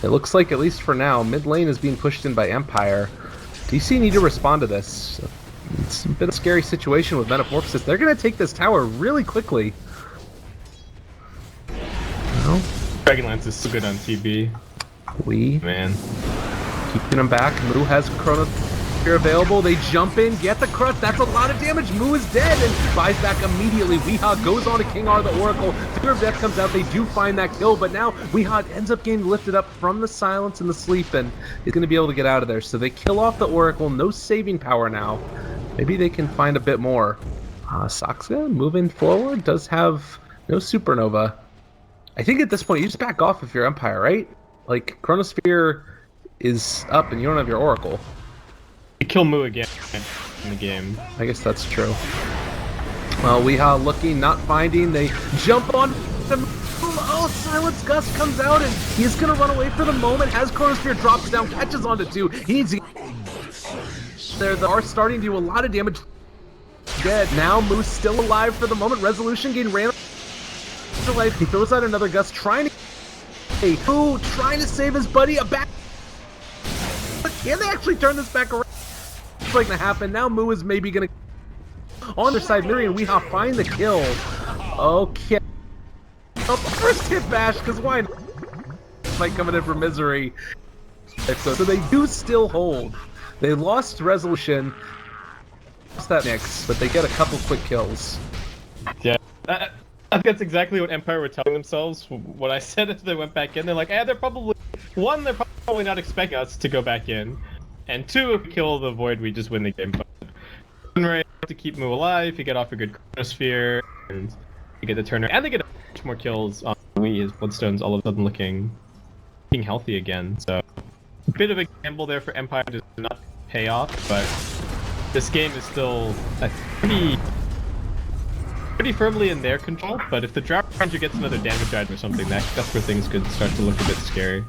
it looks like, at least for now, mid lane is being pushed in by Empire. DC need to respond to this. It's a bit of a scary situation with Metamorphosis. They're going to take this tower really quickly. Well, Dragonlance is so good on TB. Man. Keeping him back. Moo has Chronosphere available. They jump in, get the crush. That's a lot of damage. Moo is dead and buys back immediately. Weehaw goes on to King R, the Oracle. Fear of Death comes out. They do find that kill, but now Weehaw ends up getting lifted up from the silence and the sleep, and is going to be able to get out of there. So they kill off the Oracle. No saving power now. Maybe they can find a bit more. Saxa moving forward does have no Supernova. I think at this point you just back off if you're Empire, right? Like, Chronosphere is up and you don't have your Oracle. You kill Moo again in the game. I guess that's true. Well, Weehaw looking, not finding. They jump on them. Oh, Silence Gust comes out and he's going to run away for the moment. As Chronosphere drops down, catches onto 2. He needs to... They are starting to do a lot of damage. Dead. Now Moo's still alive for the moment. Resolution gain ran to life. He throws out another Gust, trying to save his buddy. A back. But can they actually turn this back around? It's like to happen. Now Moo is maybe gonna on their side. Miri and Weehaw find the kill. Okay. First hit bash, because why not? Fight coming in for Misery. So they do still hold. They lost Resolution. Lost that mix, but they get a couple quick kills. Yeah. I think that's exactly what Empire were telling themselves. What I said if they went back in, they're like, they're probably not expecting us to go back in, and 2, if we kill the Void, we just win the game. But to keep Moo alive, you get off a good Chronosphere, and you get the turner, and they get a bunch more kills on Lee. His Bloodstone's all of a sudden looking healthy again. So a bit of a gamble there for Empire to not pay off, but this game is still pretty firmly in their control, but if the Drought Ranger gets another damage item or something, that's where things could start to look a bit scary.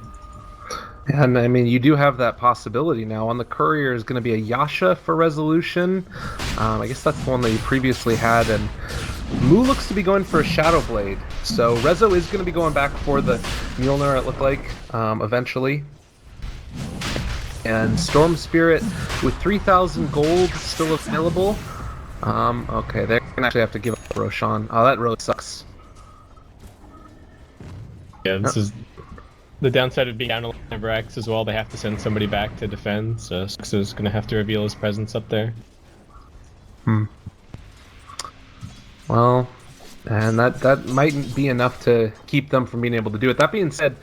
And I mean, you do have that possibility now. On the Courier is going to be a Yasha for Resolution. I guess that's the one that you previously had, and Moo looks to be going for a Shadow Blade. So Rezo is going to be going back for the Mjolnir, it looked like, eventually. And Storm Spirit with 3,000 gold still available. Okay, they're gonna actually have to give up Roshan. Oh, that really sucks. Yeah, this is the downside of being down a X as well. They have to send somebody back to defend, so Saxo's gonna have to reveal his presence up there. Well, and that mightn't be enough to keep them from being able to do it. That being said,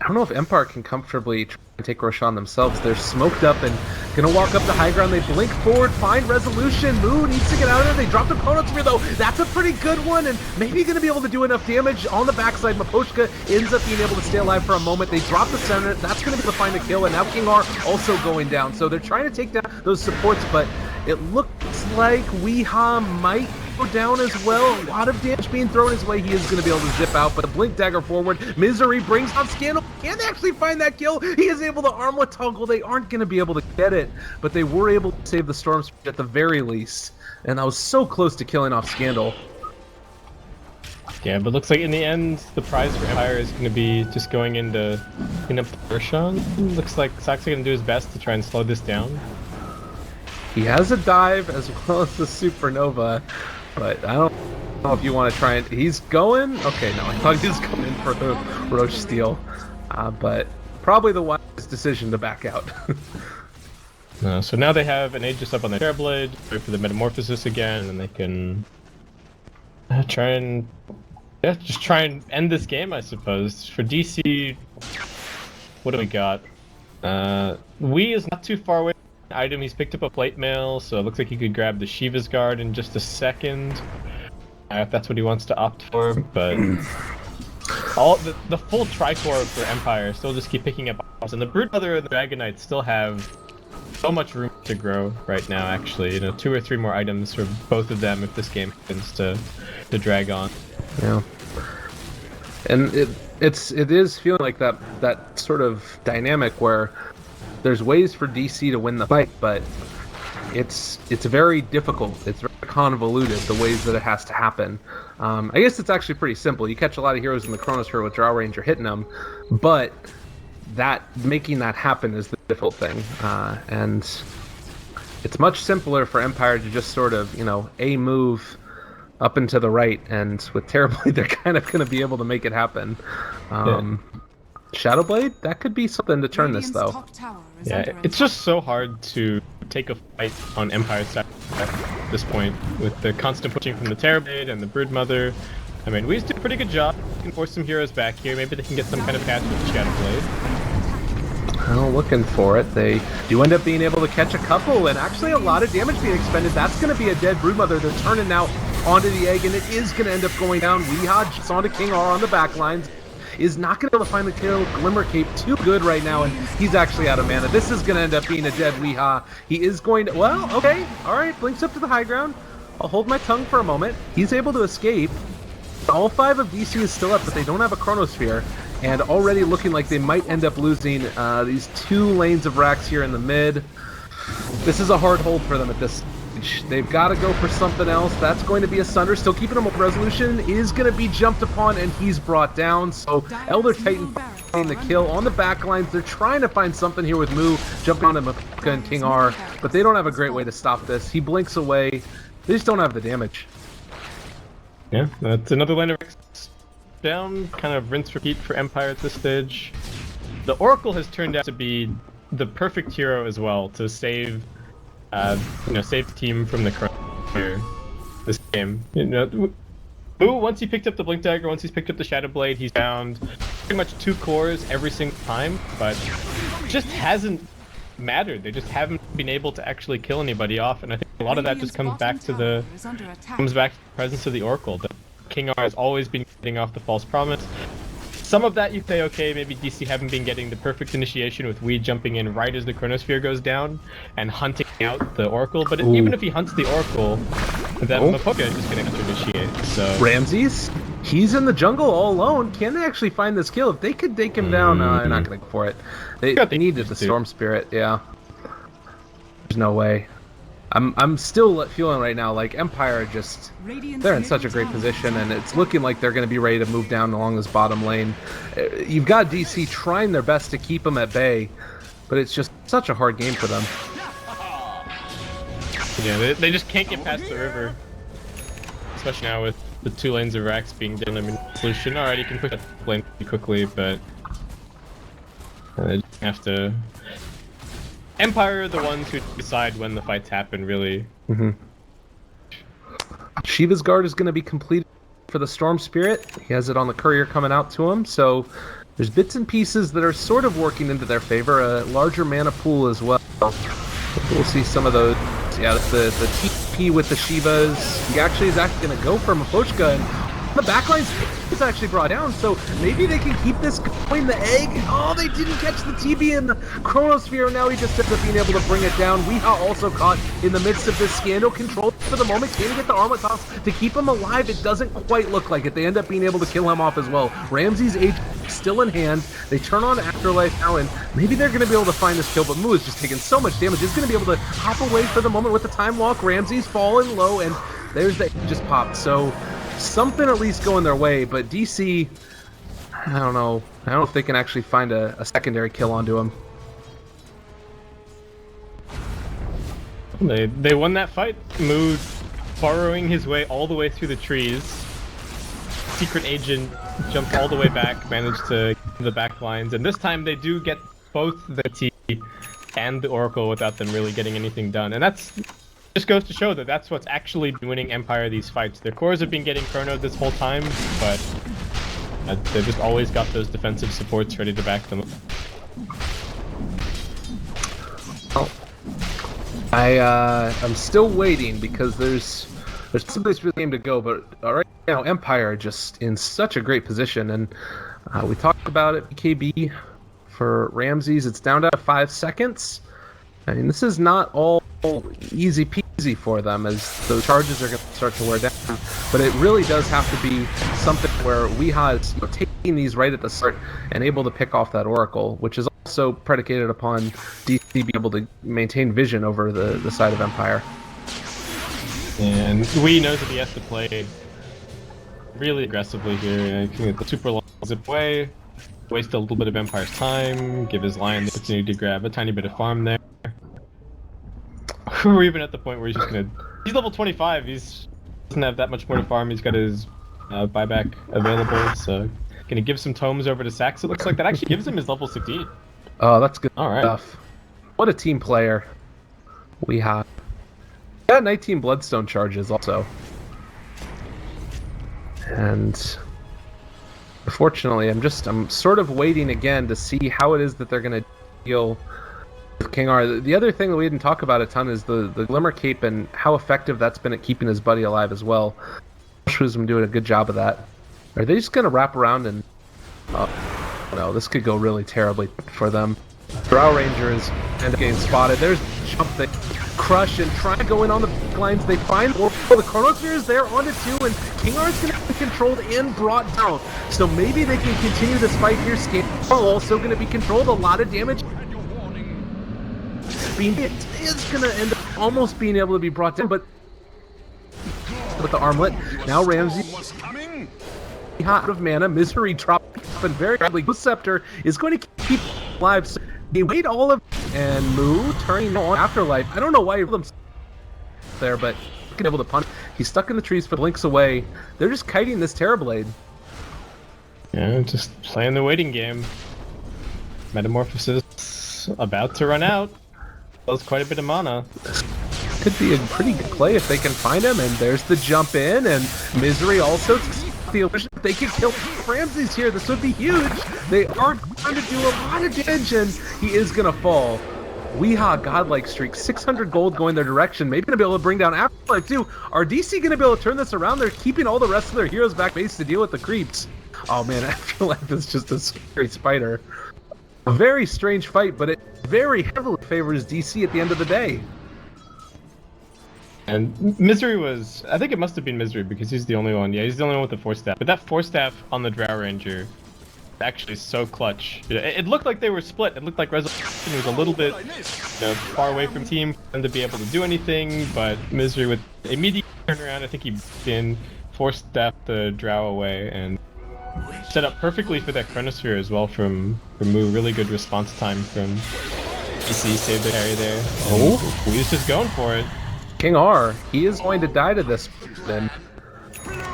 I don't know if Empire can comfortably try and take Roshan themselves. They're smoked up and gonna walk up the high ground. They blink forward, find Resolution. Moo needs to get out of there. They drop the Chronosphere though. That's a pretty good one, and maybe gonna be able to do enough damage on the backside. Maposhka ends up being able to stay alive for a moment. They drop the center. That's gonna be able to find a kill, and now King R also going down. So they're trying to take down those supports, but it looks like Weehaw might go down as well. A lot of damage being thrown his way. He is going to be able to zip out, but the Blink Dagger forward. Misery brings on Scandal Can they actually find that kill? He is able to armlet toggle. They aren't going to be able to get it, but they were able to save the Storm Spirit at the very least. And I was so close to killing off Scandal. Yeah, but looks like in the end, the prize for Empire is going to be just going in to clean up the Urshan. Looks like Sax's going to do his best to try and slow this down. He has a dive as well as the Supernova, but I don't know if you want to try and... He's going? Okay, no, I thought he was going for the Roche Steel, but probably the wise decision to back out. So now they have an Aegis up on the Terrorblade, wait for the Metamorphosis again, and they can try and... Yeah, just try and end this game, I suppose. For DC, what do we got? Wee is not too far away from the item. He's picked up a plate mail, so it looks like he could grab the Shiva's Guard in just a second. If that's what he wants to opt for, but... all the full Tricore for Empire still just keep picking up bombs, and the Broodmother and the Dragon Knight still have so much room to grow right now, actually. You know, 2 or 3 more items for both of them if this game happens to drag on. Yeah, and it is feeling like that sort of dynamic where there's ways for DC to win the fight, but it's very difficult. It's very convoluted the ways that it has to happen. I guess it's actually pretty simple. You catch a lot of heroes in the Chronosphere with draw range, you're hitting them, but making that happen is the difficult thing, and it's much simpler for Empire to just sort of, you know, move up and to the right, and with Terrorblade they're kind of going to be able to make it happen. Shadowblade, that could be something to turn this though. Yeah, it's just so hard to take a fight on Empire's side at this point, with the constant pushing from the Terrorblade and the Broodmother. I mean, we do a pretty good job. We can force some heroes back here. Maybe they can get some kind of catch with the Shadowblade. Well, looking for it. They do end up being able to catch a couple, and actually a lot of damage being expended. That's going to be a dead Broodmother. They're turning now onto the egg, and it is going to end up going down. Weehad just onto King R on the back lines. Is not going to be able to find the kill. Glimmer Cape too good right now, and he's actually out of mana. This is going to end up being a dead Weeha. He is going to... Well, okay. All right. Blinks up to the high ground. I'll hold my tongue for a moment. He's able to escape. All 5 of DC is still up, but they don't have a Chronosphere. And already looking like they might end up losing these 2 lanes of racks here in the mid. This is a hard hold for them at this stage. They've got to go for something else. That's going to be a Sunder. Still keeping him up. Resolution is going to be jumped upon, and he's brought down. So Elder Titan finding the kill on the back lines. They're trying to find something here with Mu jumping on him with and King R, but they don't have a great way to stop this. He blinks away. They just don't have the damage. Yeah, that's another lane of down, kind of rinse repeat for Empire at this stage. The Oracle has turned out to be the perfect hero as well to save, save the team from the crunch here this game. You know, Boo, once he picked up the Blink Dagger, once he's picked up the Shadow Blade, he's found pretty much 2 cores every single time, but it just hasn't mattered. They just haven't been able to actually kill anybody off, and I think a lot of that just comes back to the presence of the Oracle. King R has always been getting off the false promise. Some of that you say, okay, maybe DC haven't been getting the perfect initiation with Weed jumping in right as the Chronosphere goes down and hunting out the Oracle, but even if he hunts the Oracle, then Mapoka is just going to initiate, so... Ramses? He's in the jungle all alone. Can they actually find this kill? If they could take him down, they're not going to go for it. They needed the Storm Spirit, yeah. There's no way. I'm still feeling right now like Empire just... They're in such a great position, and it's looking like they're going to be ready to move down along this bottom lane. You've got DC trying their best to keep them at bay, but it's just such a hard game for them. Yeah, they just can't get past the river. Especially now with the 2 lanes of racks being done. I mean, solution. Alright, you can push that lane pretty quickly, but... they just have to... Empire are the ones who decide when the fights happen, really. Shiva's Guard is going to be completed for the Storm Spirit. He has it on the courier coming out to him, so there's bits and pieces that are sort of working into their favor. A larger mana pool as well. We'll see some of those. Yeah, the TP with the Shivas. He actually is going to go for Mapochka, and the backline's is actually brought down, so maybe they can keep this going. The egg. Oh, they didn't catch the TB in the Chronosphere. Now he just ends up being able to bring it down. Weehaw also caught in the midst of this scandal. Control for the moment. Can he get the armlet toss to keep him alive? It doesn't quite look like it. They end up being able to kill him off as well. Ramsey's age still in hand. They turn on Afterlife now, and maybe they're going to be able to find this kill, but Moo is just taking so much damage. He's going to be able to hop away for the moment with the time walk. Ramsey's falling low, and there's the just popped. So something at least going their way, but DC, I don't know. I don't know if they can actually find a secondary kill onto him. They won that fight. Moo burrowing his way all the way through the trees. Secret agent jumped all the way back, managed to get the back lines, and this time they do get both the T and the Oracle without them really getting anything done. And that's just goes to show that that's what's actually been winning Empire these fights. Their cores have been getting chronoed this whole time, but they've just always got those defensive supports ready to back them. Oh. I'm still waiting because there's some place for the game to go, but right now Empire are just in such a great position, and we talked about it. BKB for Ramses, it's down to 5 seconds. I mean, this is not all easy peasy for them as those charges are going to start to wear down, but it really does have to be something where Weehaw is taking these right at the start and able to pick off that Oracle, which is also predicated upon DC being able to maintain vision over the side of Empire. And Wee knows that he has to play really aggressively here. He can get the super long zip away, waste a little bit of Empire's time, give his Lion the opportunity to grab a tiny bit of farm there. We're even at the point where he's just gonna... He's level 25, he's doesn't have that much more to farm, he's got his buyback available, so... Gonna give some tomes over to Sax. It looks like that actually gives him his level 16. Oh, that's good Alright. stuff. What a team player we have. Got 19 Bloodstone charges also. And unfortunately, I'm sort of waiting again to see how it is that they're gonna deal with King R. The other thing that we didn't talk about a ton is the Glimmer Cape and how effective that's been at keeping his buddy alive as well. Shuzum doing a good job of that. Are they just gonna wrap around and no, this could go really terribly for them. Drow Rangers end up getting spotted. There's the jump that crush and try to go in on the back lines. They find Oracle. The Chronosphere is there onto 2, and King R is going to be controlled and brought down. So maybe they can continue this fight here. Scale also going to be controlled. A lot of damage. It is going to end up almost being able to be brought down, but with the armlet. Now Ramsey out of mana. Misery dropping up and very badly. Ghost Scepter is going to keep alive. So they wait all of and Moo turning on Afterlife. I don't know why he them there, but being able to punch. He's stuck in the trees for blinks away. They're just kiting this Terrorblade. Yeah, just playing the waiting game. Metamorphosis about to run out. That's quite a bit of mana. Could be a pretty good play if they can find him, and there's the jump in, and Misery also the illusion. They could kill Ramses here. This would be huge. They are going to do a lot of damage, and he is going to fall. Weehaw, godlike streak, 600 gold going their direction. Maybe going to be able to bring down Afterlife too. Are DC going to be able to turn this around? They're keeping all the rest of their heroes back base to deal with the creeps. Oh man, Afterlife is just a scary spider. A very strange fight, but it very heavily favors DC at the end of the day. And Misery was... I think it must have been Misery because he's the only one. Yeah, he's the only one with the Force Staff. But that Force Staff on the Drow Ranger actually so clutch. It looked like they were split. It looked like Resolution was a little bit far away from team for them to be able to do anything, but Misery with immediate turnaround, I think he been Force Staff the Drow away and set up perfectly for that Chronosphere as well from Moo. Really good response time from DC, saved the carry there. Oh, he's just going for it. King R, he is going to die to this, then.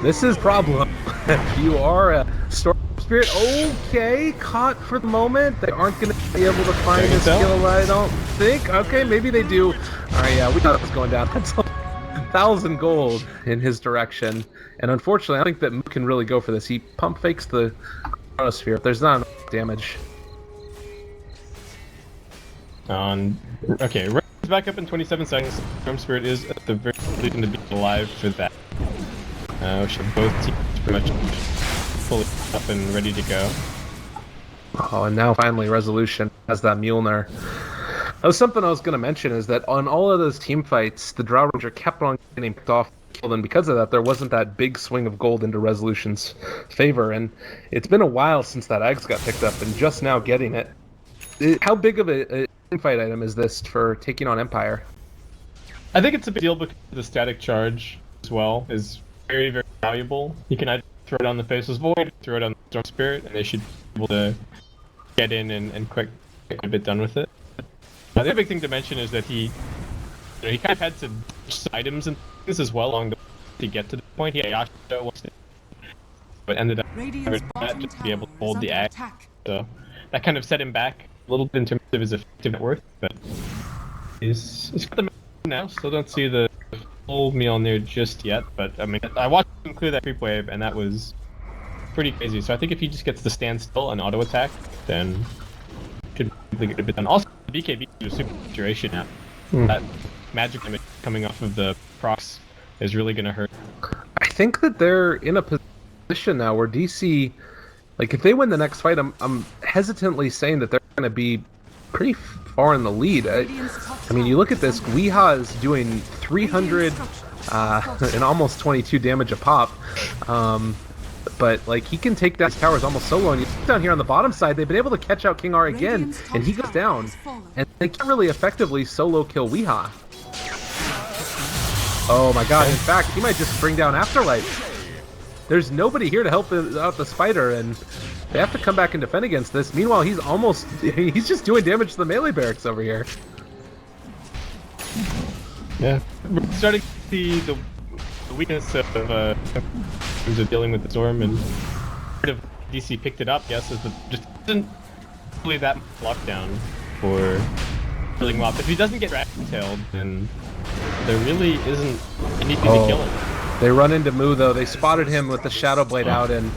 This is problem. If you are a Storm Spirit, okay, caught for the moment. They aren't going to be able to find this kill, I don't think. Okay, maybe they do. Alright, yeah, we thought it was going down. That's 1,000 gold in his direction. And unfortunately, I think that Moo can really go for this. He pump fakes the Chronosphere. There's not enough damage. Okay, back up in 27 seconds. Storm Spirit is at the very least going to be alive for that. Should both teams pretty much fully up and ready to go. Oh, and now finally Resolution has that Mjolnir. That was something I was going to mention, is that on all of those team fights, the Drow Ranger kept on getting picked off, and because of that, there wasn't that big swing of gold into Resolution's favor, and it's been a while since that Axe got picked up, and just now getting it. How big of a team fight item is this for taking on Empire? I think it's a big deal because the static charge as well is very, very valuable. You can either throw it on the Faceless Void, throw it on the Storm Spirit, and they should be able to get in and get a bit done with it. The other big thing to mention is that he kind of had to ditch some items and things as well along the way to get to the point. He had Yasha once, but ended up that just to be able to hold the axe. So that kind of set him back a little bit in terms of his effective net worth, but he's got the now. Still don't see the full Mjolnir just yet, but I mean, I watched him clear that creep wave, and that was pretty crazy. So I think if he just gets to stand still and auto attack, then should get a bit done. Also, the BKB is a super duration now. That magic damage coming off of the procs is really going to hurt. I think that they're in a position now where DC, like if they win the next fight, I'm hesitantly saying that they're going to be pretty far in the lead. I mean, you look at this, Weeha is doing 300 and almost 22 damage a pop. But like he can take down his towers almost solo, and you look down here on the bottom side, they've been able to catch out King R again, and he goes down, and they can't really effectively solo kill Weeha. Oh my god, in fact, he might just bring down Afterlife. There's nobody here to help out the spider, and they have to come back and defend against this. Meanwhile, he's just doing damage to the melee barracks over here. Yeah, we're starting to see the weakness of dealing with the storm, and part of DC picked it up. Yes, is that just isn't really that lockdown for killing him off. If he doesn't get rat-tailed, then there really isn't anything to kill him. They run into Mu though. They spotted him with the Shadow Blade out, and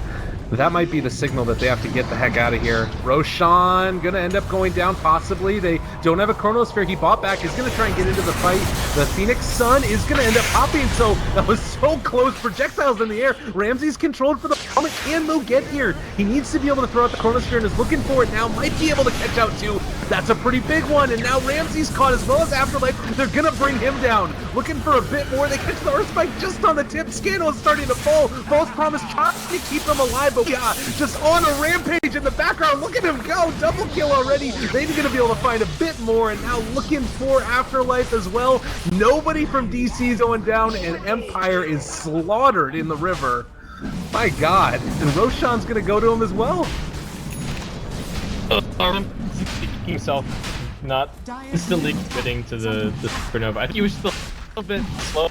that might be the signal that they have to get the heck out of here. Roshan gonna end up going down possibly. They don't have a Chronosphere. He bought back. He's gonna try and get into the fight. The Phoenix Sun is gonna end up popping. So that was so close. Projectiles in the air. Ramsey's controlled for the moment. Can Mu get here? He needs to be able to throw out the Chronosphere and is looking for it now. Might be able to catch out too. That's a pretty big one. And now Ramsey's caught as well as Afterlife. They're gonna bring him down. Looking for a bit more. They catch the Earth Spike just on the tip. Scandal is starting to fall. False Promise trying to keep him alive, but yeah, just on a rampage in the background. Look at him go. Double kill already. They're going to be able to find a bit more, and now looking for Afterlife as well. Nobody from DC is going down, and Empire is slaughtered in the river. My god. And Roshan's going to go to him as well. Himself not instantly committing to the supernova. I think he was still a little bit slow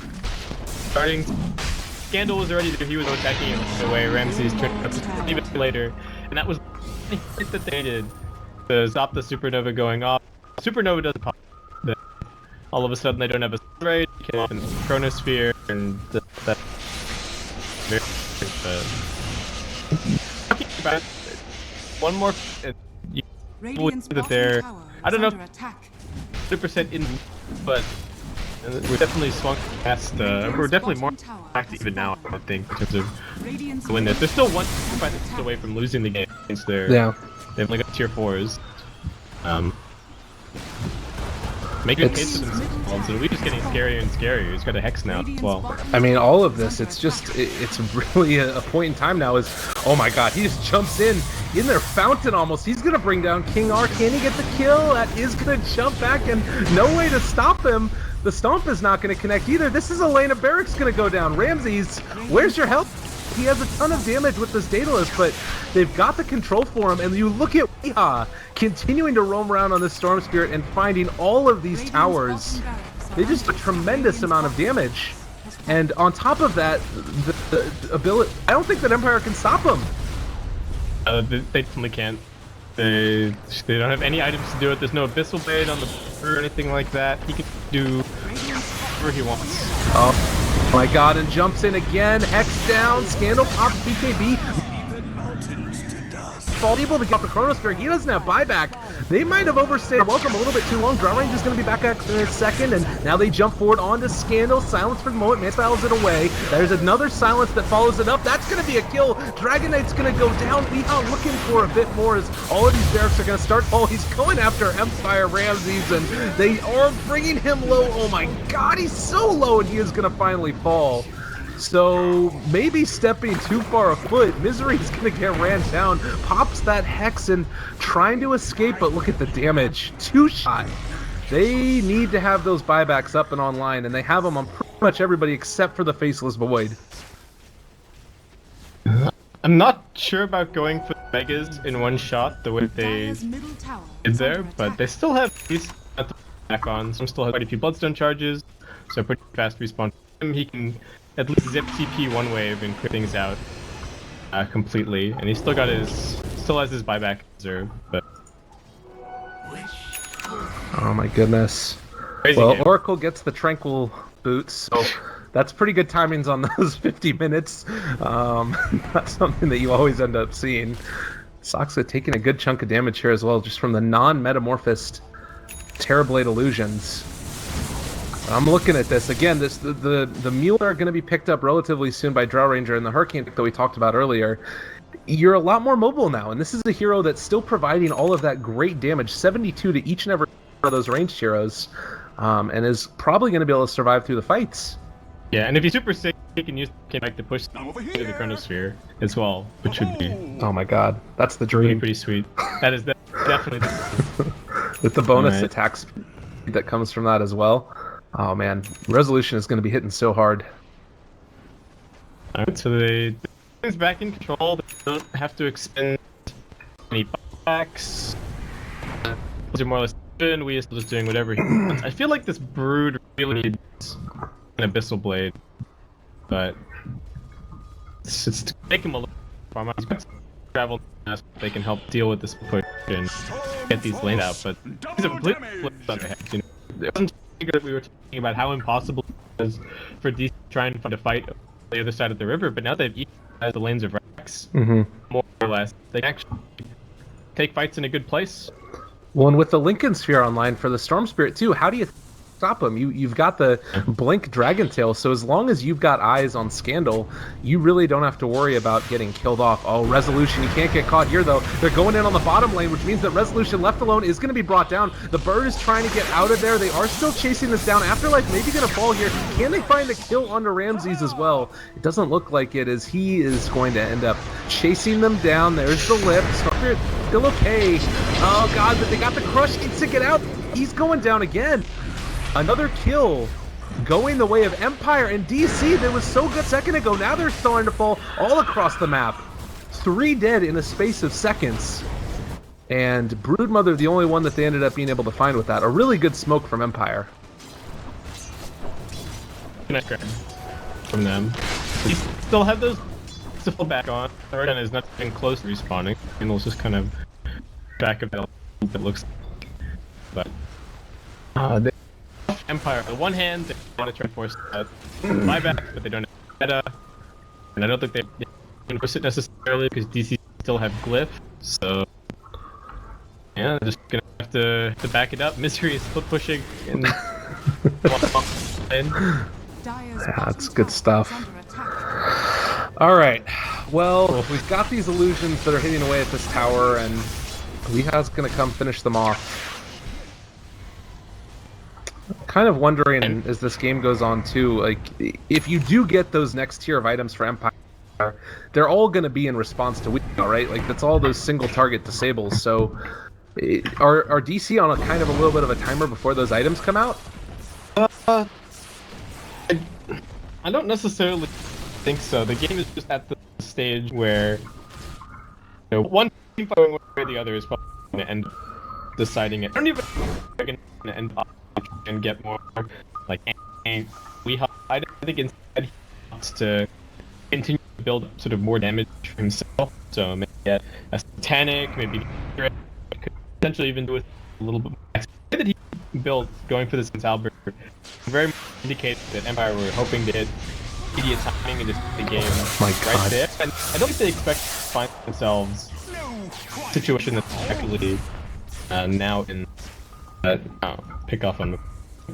starting. Scandal was already there, he was attacking it away. Ramsey's turned up just a bit later, and that was the hit that they did to stop the supernova going off. Supernova doesn't pop, but all of a sudden they don't have a raid, and Chronosphere, and that. Talking about one more, you believe that they're, I don't know, 100% in, but. We're definitely swung past, we're definitely more active even now, I think, in terms of win this. There's still one fight away from losing the game against their, they've only got tier 4s. Making a case for themselves, and we're just getting scarier and scarier. He's got a Hex now as well. I mean, all of this, it's just, it's really a point in time now is, oh my god, he just jumps in their fountain almost. He's gonna bring down King R. Can he get the kill? That is gonna jump back, and no way to stop him. The Stomp is not going to connect either. This is Elena Barrack's going to go down. Ramses, where's your help? He has a ton of damage with this Daedalus, but they've got the control for him. And you look at Weeha continuing to roam around on the Storm Spirit and finding all of these towers. They just do a tremendous amount of damage. And on top of that, the ability, I don't think that Empire can stop him. They definitely can't. They don't have any items to do it. There's no Abyssal Blade on the or anything like that. He can do whatever he wants. Oh my god, and jumps in again. Hex down. Scandal pops BKB. Able to get off the Chronosphere. He doesn't have buyback. They might have overstayed their welcome a little bit too long. Draw Range is going to be back in a second, and now they jump forward onto Scandal. Silence for the moment. Man fouls it away. There's another silence that follows it up. That's going to be a kill. Dragon Knight's going to go down. Weehaw looking for a bit more as all of these barracks are going to start. Oh, he's going after Empire Ramses, and they are bringing him low. Oh my god, he's so low, and he is going to finally fall. So maybe stepping too far afoot, Misery's gonna get ran down, pops that Hex and trying to escape, but look at the damage. 2-shot. They need to have those buybacks up and online, and they have them on pretty much everybody except for the Faceless Void. I'm not sure about going for the Megas in one shot the way they did there, but they still have these back on. Some still have quite a few Bloodstone charges, so pretty fast respawn. He can at least zip TP one wave and clear things out completely, and he still has his buyback reserve. But oh my goodness! Crazy well, game. Oracle gets the Tranquil boots, so that's pretty good timings on those 50 minutes. Not something that you always end up seeing. Soxa taking a good chunk of damage here as well, just from the non-metamorphosed Terrorblade illusions. I'm looking at this again. The Mule are going to be picked up relatively soon by Drow Ranger and the Hurricane that we talked about earlier. You're a lot more mobile now, and this is a hero that's still providing all of that great damage, 72 to each and every one of those ranged heroes, and is probably going to be able to survive through the fights. Yeah, and if he's super sick, he can use Kinetic to push to the Chronosphere as well, which would be oh my god, that's the dream. Pretty sweet. That is definitely with the bonus attacks that comes from that as well. Oh man, Resolution is going to be hitting so hard. Alright, so things back in control. They don't have to expend any buybacks. Those are more or less even. We are still just doing whatever he wants. I feel like this Brood really needs an Abyssal Blade, but it's to make him a little farm. He's got travel. They can help deal with this push and get these lanes out, but he's a complete flip on their heads. You know, it wasn't that we were talking about how impossible it was for DC to try and find a fight on the other side of the river, but now they've each has the lanes of Rex, more or less. They can actually take fights in a good place. Well, and with the Lincoln Sphere online for the Storm Spirit too, how do you stop them? You've got the Blink Dragon Tail, so as long as you've got eyes on Scandal, you really don't have to worry about getting killed off. Oh, Resolution, you can't get caught here though. They're going in on the bottom lane, which means that Resolution left alone is going to be brought down. The Bird is trying to get out of there. They are still chasing this down. Afterlife maybe going to fall here. Can they find a kill onto Ramses as well? It doesn't look like it, as he is going to end up chasing them down. There's the lip. Storm Spirit still okay. Oh god, but they got the crush. Needs to get out. He's going down again. Another kill going the way of Empire and DC that was so good a second ago. Now they're starting to fall all across the map. 3 dead in a space of seconds. And Broodmother, the only one that they ended up being able to find with that. A really good smoke from Empire. From them. You still have those to fall back on. Oregon is not even close to respawning. And it's just kind of back of it looks like. But Empire, on the one hand, they want to try to force buyback, but they don't have meta, and I don't think they can force it necessarily because DC still have Glyph, so yeah, they're just gonna have to back it up. Misery is still pushing in. Yeah, that's good stuff. Alright, well, we've got these illusions that are hitting away at this tower, and Leha's gonna come finish them off. Kind of wondering as this game goes on too, like if you do get those next tier of items for Empire, they're all going to be in response to Weekend, right? Like that's all those single target disables. So are DC on a kind of a little bit of a timer before those items come out? I don't necessarily think so. The game is just at the stage where one team fighting one way or the other is probably going to end up deciding it. I don't even think it's going to end up and get more like I think instead he wants to continue to build up sort of more damage for himself, so maybe get a Satanic, maybe could potentially even do with a little bit more. The way that he built going for this against Albert very much indicates that Empire were hoping to hit immediate timing and just the game right there, and I don't think they expect to find themselves in a situation that's actually now in pick off on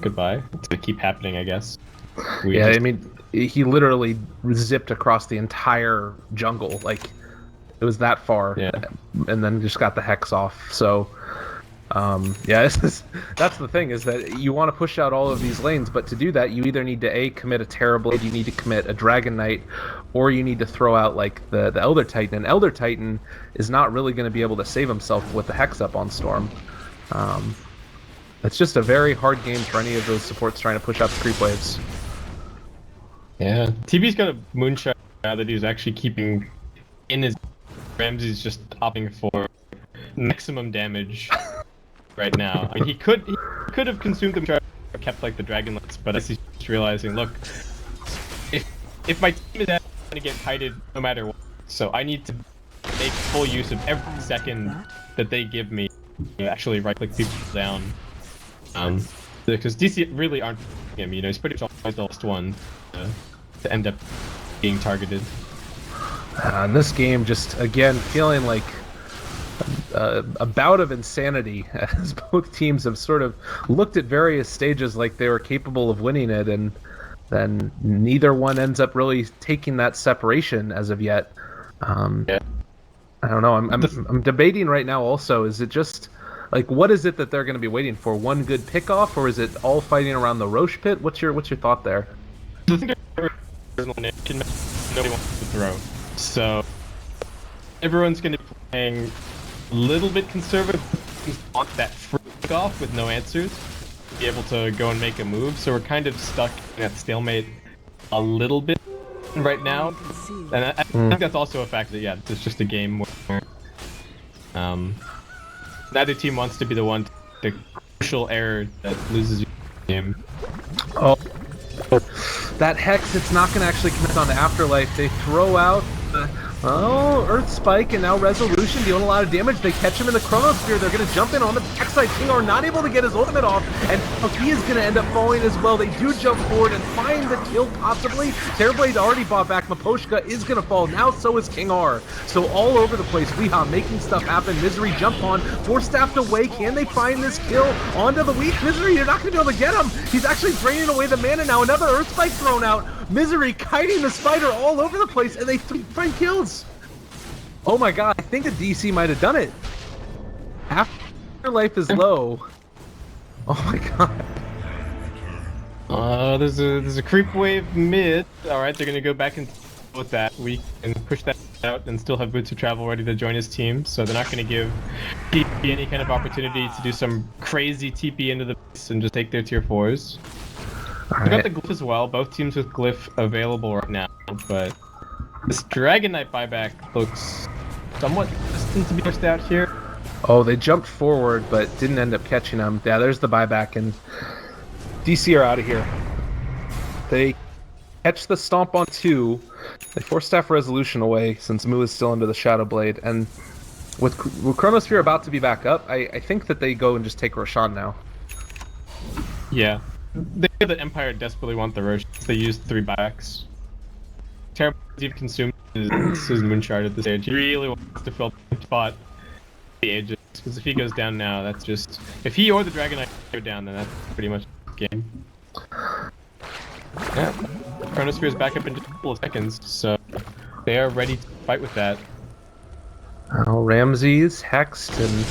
goodbye. It's gonna keep happening, I guess. I mean, he literally zipped across the entire jungle, like it was that far, and then just got the hex off. So, that's the thing, is that you want to push out all of these lanes, but to do that, you either need to commit a Terrorblade, you need to commit a Dragon Knight, or you need to throw out like the Elder Titan. And Elder Titan is not really going to be able to save himself with the hex up on Storm. It's just a very hard game for any of those supports trying to push out the creep waves. Yeah, TB's got a moonshot that he's actually keeping in his. Ramsey's just opting for maximum damage right now. I mean, he could have consumed the moonshot or kept like the Dragonlets, but he's just realizing, look, if my team is gonna get kited no matter what, so I need to make full use of every second that they give me to actually right-click people down. Because DC really aren't him, you know, he's pretty much always the last one to end up being targeted. In this game, just again feeling like a bout of insanity, as both teams have sort of looked at various stages like they were capable of winning it, and then neither one ends up really taking that separation as of yet. I don't know. I'm debating right now. Also, is it just like, what is it that they're going to be waiting for? One good pickoff, or is it all fighting around the Roche pit? What's your thought there? Nobody wants to throw, so everyone's going to be playing a little bit conservative. Want that free pickoff with no answers, be able to go and make a move. So we're kind of stuck in that stalemate a little bit right now, and I think that's also a fact that it's just a game where neither team wants to be the one to the crucial error that loses your game. Oh, that hex, it's not going to actually connect on to Afterlife. They throw out the Earth Spike, and now Resolution dealing a lot of damage. They catch him in the Chronosphere. They're going to jump in on the backside. KingR not able to get his ultimate off, and he is going to end up falling as well. They do jump forward and find the kill, possibly. Terrorblade already bought back. Maposhka is going to fall. Now so is KingR. So all over the place, Weehaw making stuff happen. Misery jump on, force-staffed away. Can they find this kill onto the weak? Misery, you're not going to be able to get him. He's actually draining away the mana now. Another Earth Spike thrown out. Misery kiting the spider all over the place, and they find kills. Oh my god, I think a DC might have done it. Afterlife is low. Oh my god. There's a creep wave mid. Alright, they're gonna go back and with that. We can push that out and still have Boots of Travel ready to join his team, so they're not gonna give TP any kind of opportunity to do some crazy TP into the base and just take their tier 4s. We got the Glyph as well, both teams with Glyph available right now, but this Dragon Knight buyback looks somewhat distant to be pushed out here. Oh, they jumped forward, but didn't end up catching them. Yeah, there's the buyback, and DC are out of here. They catch the Stomp on 2. They force staff Resolution away, since Mu is still under the Shadow Blade, and with Chronosphere about to be back up, I think that they go and just take Roshan now. Yeah. They know that Empire desperately want the Roche. They used 3 buybacks. Terrible even consumed his Moonshard at this stage. He really wants to fill the spot the Aegis, because if he goes down now, that's just... If he or the Dragon Knight go down, then that's pretty much the game. Yeah, Chronosphere is back up in just a couple of seconds, so they are ready to fight with that. Oh, Ramsey's hexed, and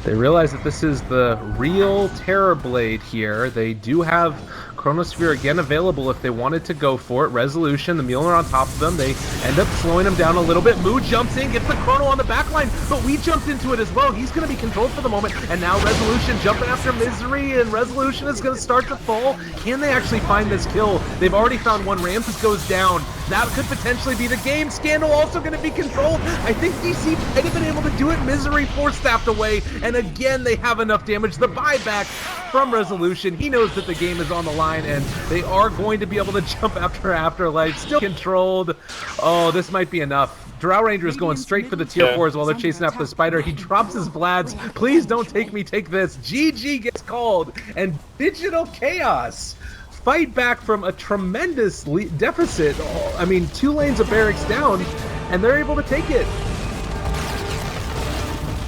they realize that this is the real Terrorblade here. They do have Chronosphere again available if they wanted to go for it. Resolution, the Mjolnir on top of them. They end up slowing him down a little bit. Mu jumps in, gets the Chrono on the back line, but we jumped into it as well. He's going to be controlled for the moment, and now Resolution jumping after Misery, and Resolution is going to start to fall. Can they actually find this kill? They've already found one. Ramses goes down. That could potentially be the game. Scandal also going to be controlled. I think DC might have been able to do it. Misery force-staffed away, and again they have enough damage. The buyback from Resolution. He knows that the game is on the line, and they are going to be able to jump after Afterlife. Still controlled. Oh, this might be enough. Drow Ranger is going straight for the tier 4s while they're chasing after the spider. He drops his Vlads. Please don't take me, take this. GG gets called, and Digital Chaos fight back from a tremendous deficit. I mean, 2 lanes of barracks down, and they're able to take it.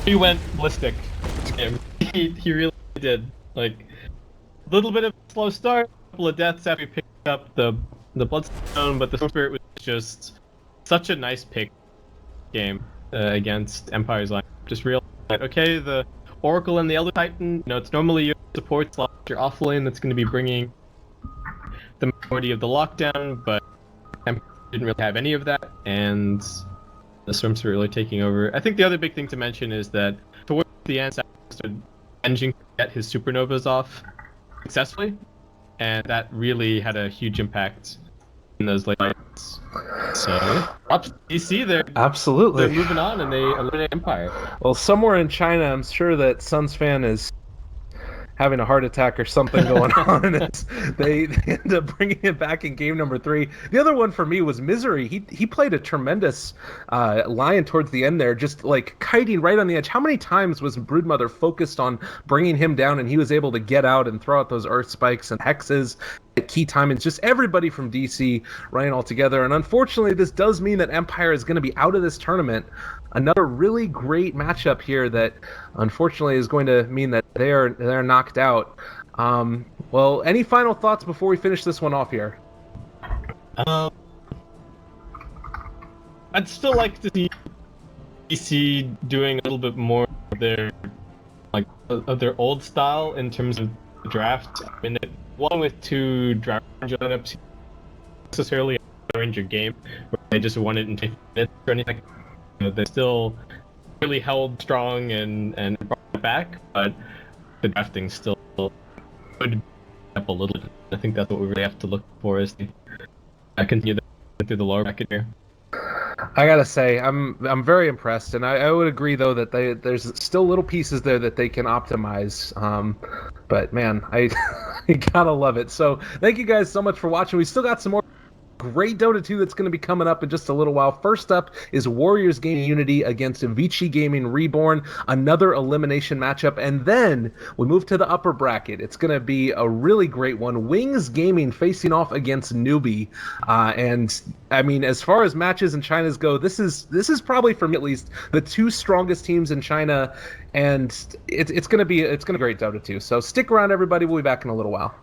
He went ballistic. he really did. Like, a little bit of a slow start, a couple of deaths after he picked up the Bloodstone, but the Storm Spirit was just such a nice pick game against Empire's line. Just real like, okay, the Oracle and the Elder Titan, it's normally your support slot, your offlane that's going to be bringing the majority of the lockdown, but Empire didn't really have any of that, and the Storms were really taking over. I think the other big thing to mention is that towards the end, Saturn started managing to get his supernovas off successfully, and that really had a huge impact in those late fights. So, props to DC, Absolutely. They're moving on, and they eliminate Empire. Well, somewhere in China, I'm sure that Suns fan is having a heart attack or something going on as they end up bringing it back in game number 3. The other one for me was Misery. He played a tremendous Lion towards the end there, just like kiting right on the edge. How many times was Broodmother focused on bringing him down, and he was able to get out and throw out those Earth Spikes and Hexes at key timings? Just everybody from DC running all together. And unfortunately, this does mean that Empire is going to be out of this tournament. Another really great matchup here that unfortunately is going to mean that they're knocked out. Well, any final thoughts before we finish this one off here? I'd still like to see DC doing a little bit more of their old style in terms of the draft. I mean, it won with 2 draft lineups, necessarily a Ranger game where they just won it in 10 minutes or anything. They still really held strong and brought it back, but the drafting still could be up a little bit. I think that's what we really have to look for as they continue through the lower bracket here. I gotta say, I'm very impressed, and I would agree though that there's still little pieces there that they can optimize. But man, I gotta love it. So thank you guys so much for watching. We still got some more great Dota 2 that's going to be coming up in just a little while. First up is Warriors Gaming Unity against Avicii Gaming Reborn, another elimination matchup, and then we move to the upper bracket. It's going to be a really great one. Wings Gaming facing off against Newbie, and I mean, as far as matches in China's go, this is probably, for me at least, the 2 strongest teams in China, and it's going to be great Dota 2. So stick around, everybody. We'll be back in a little while.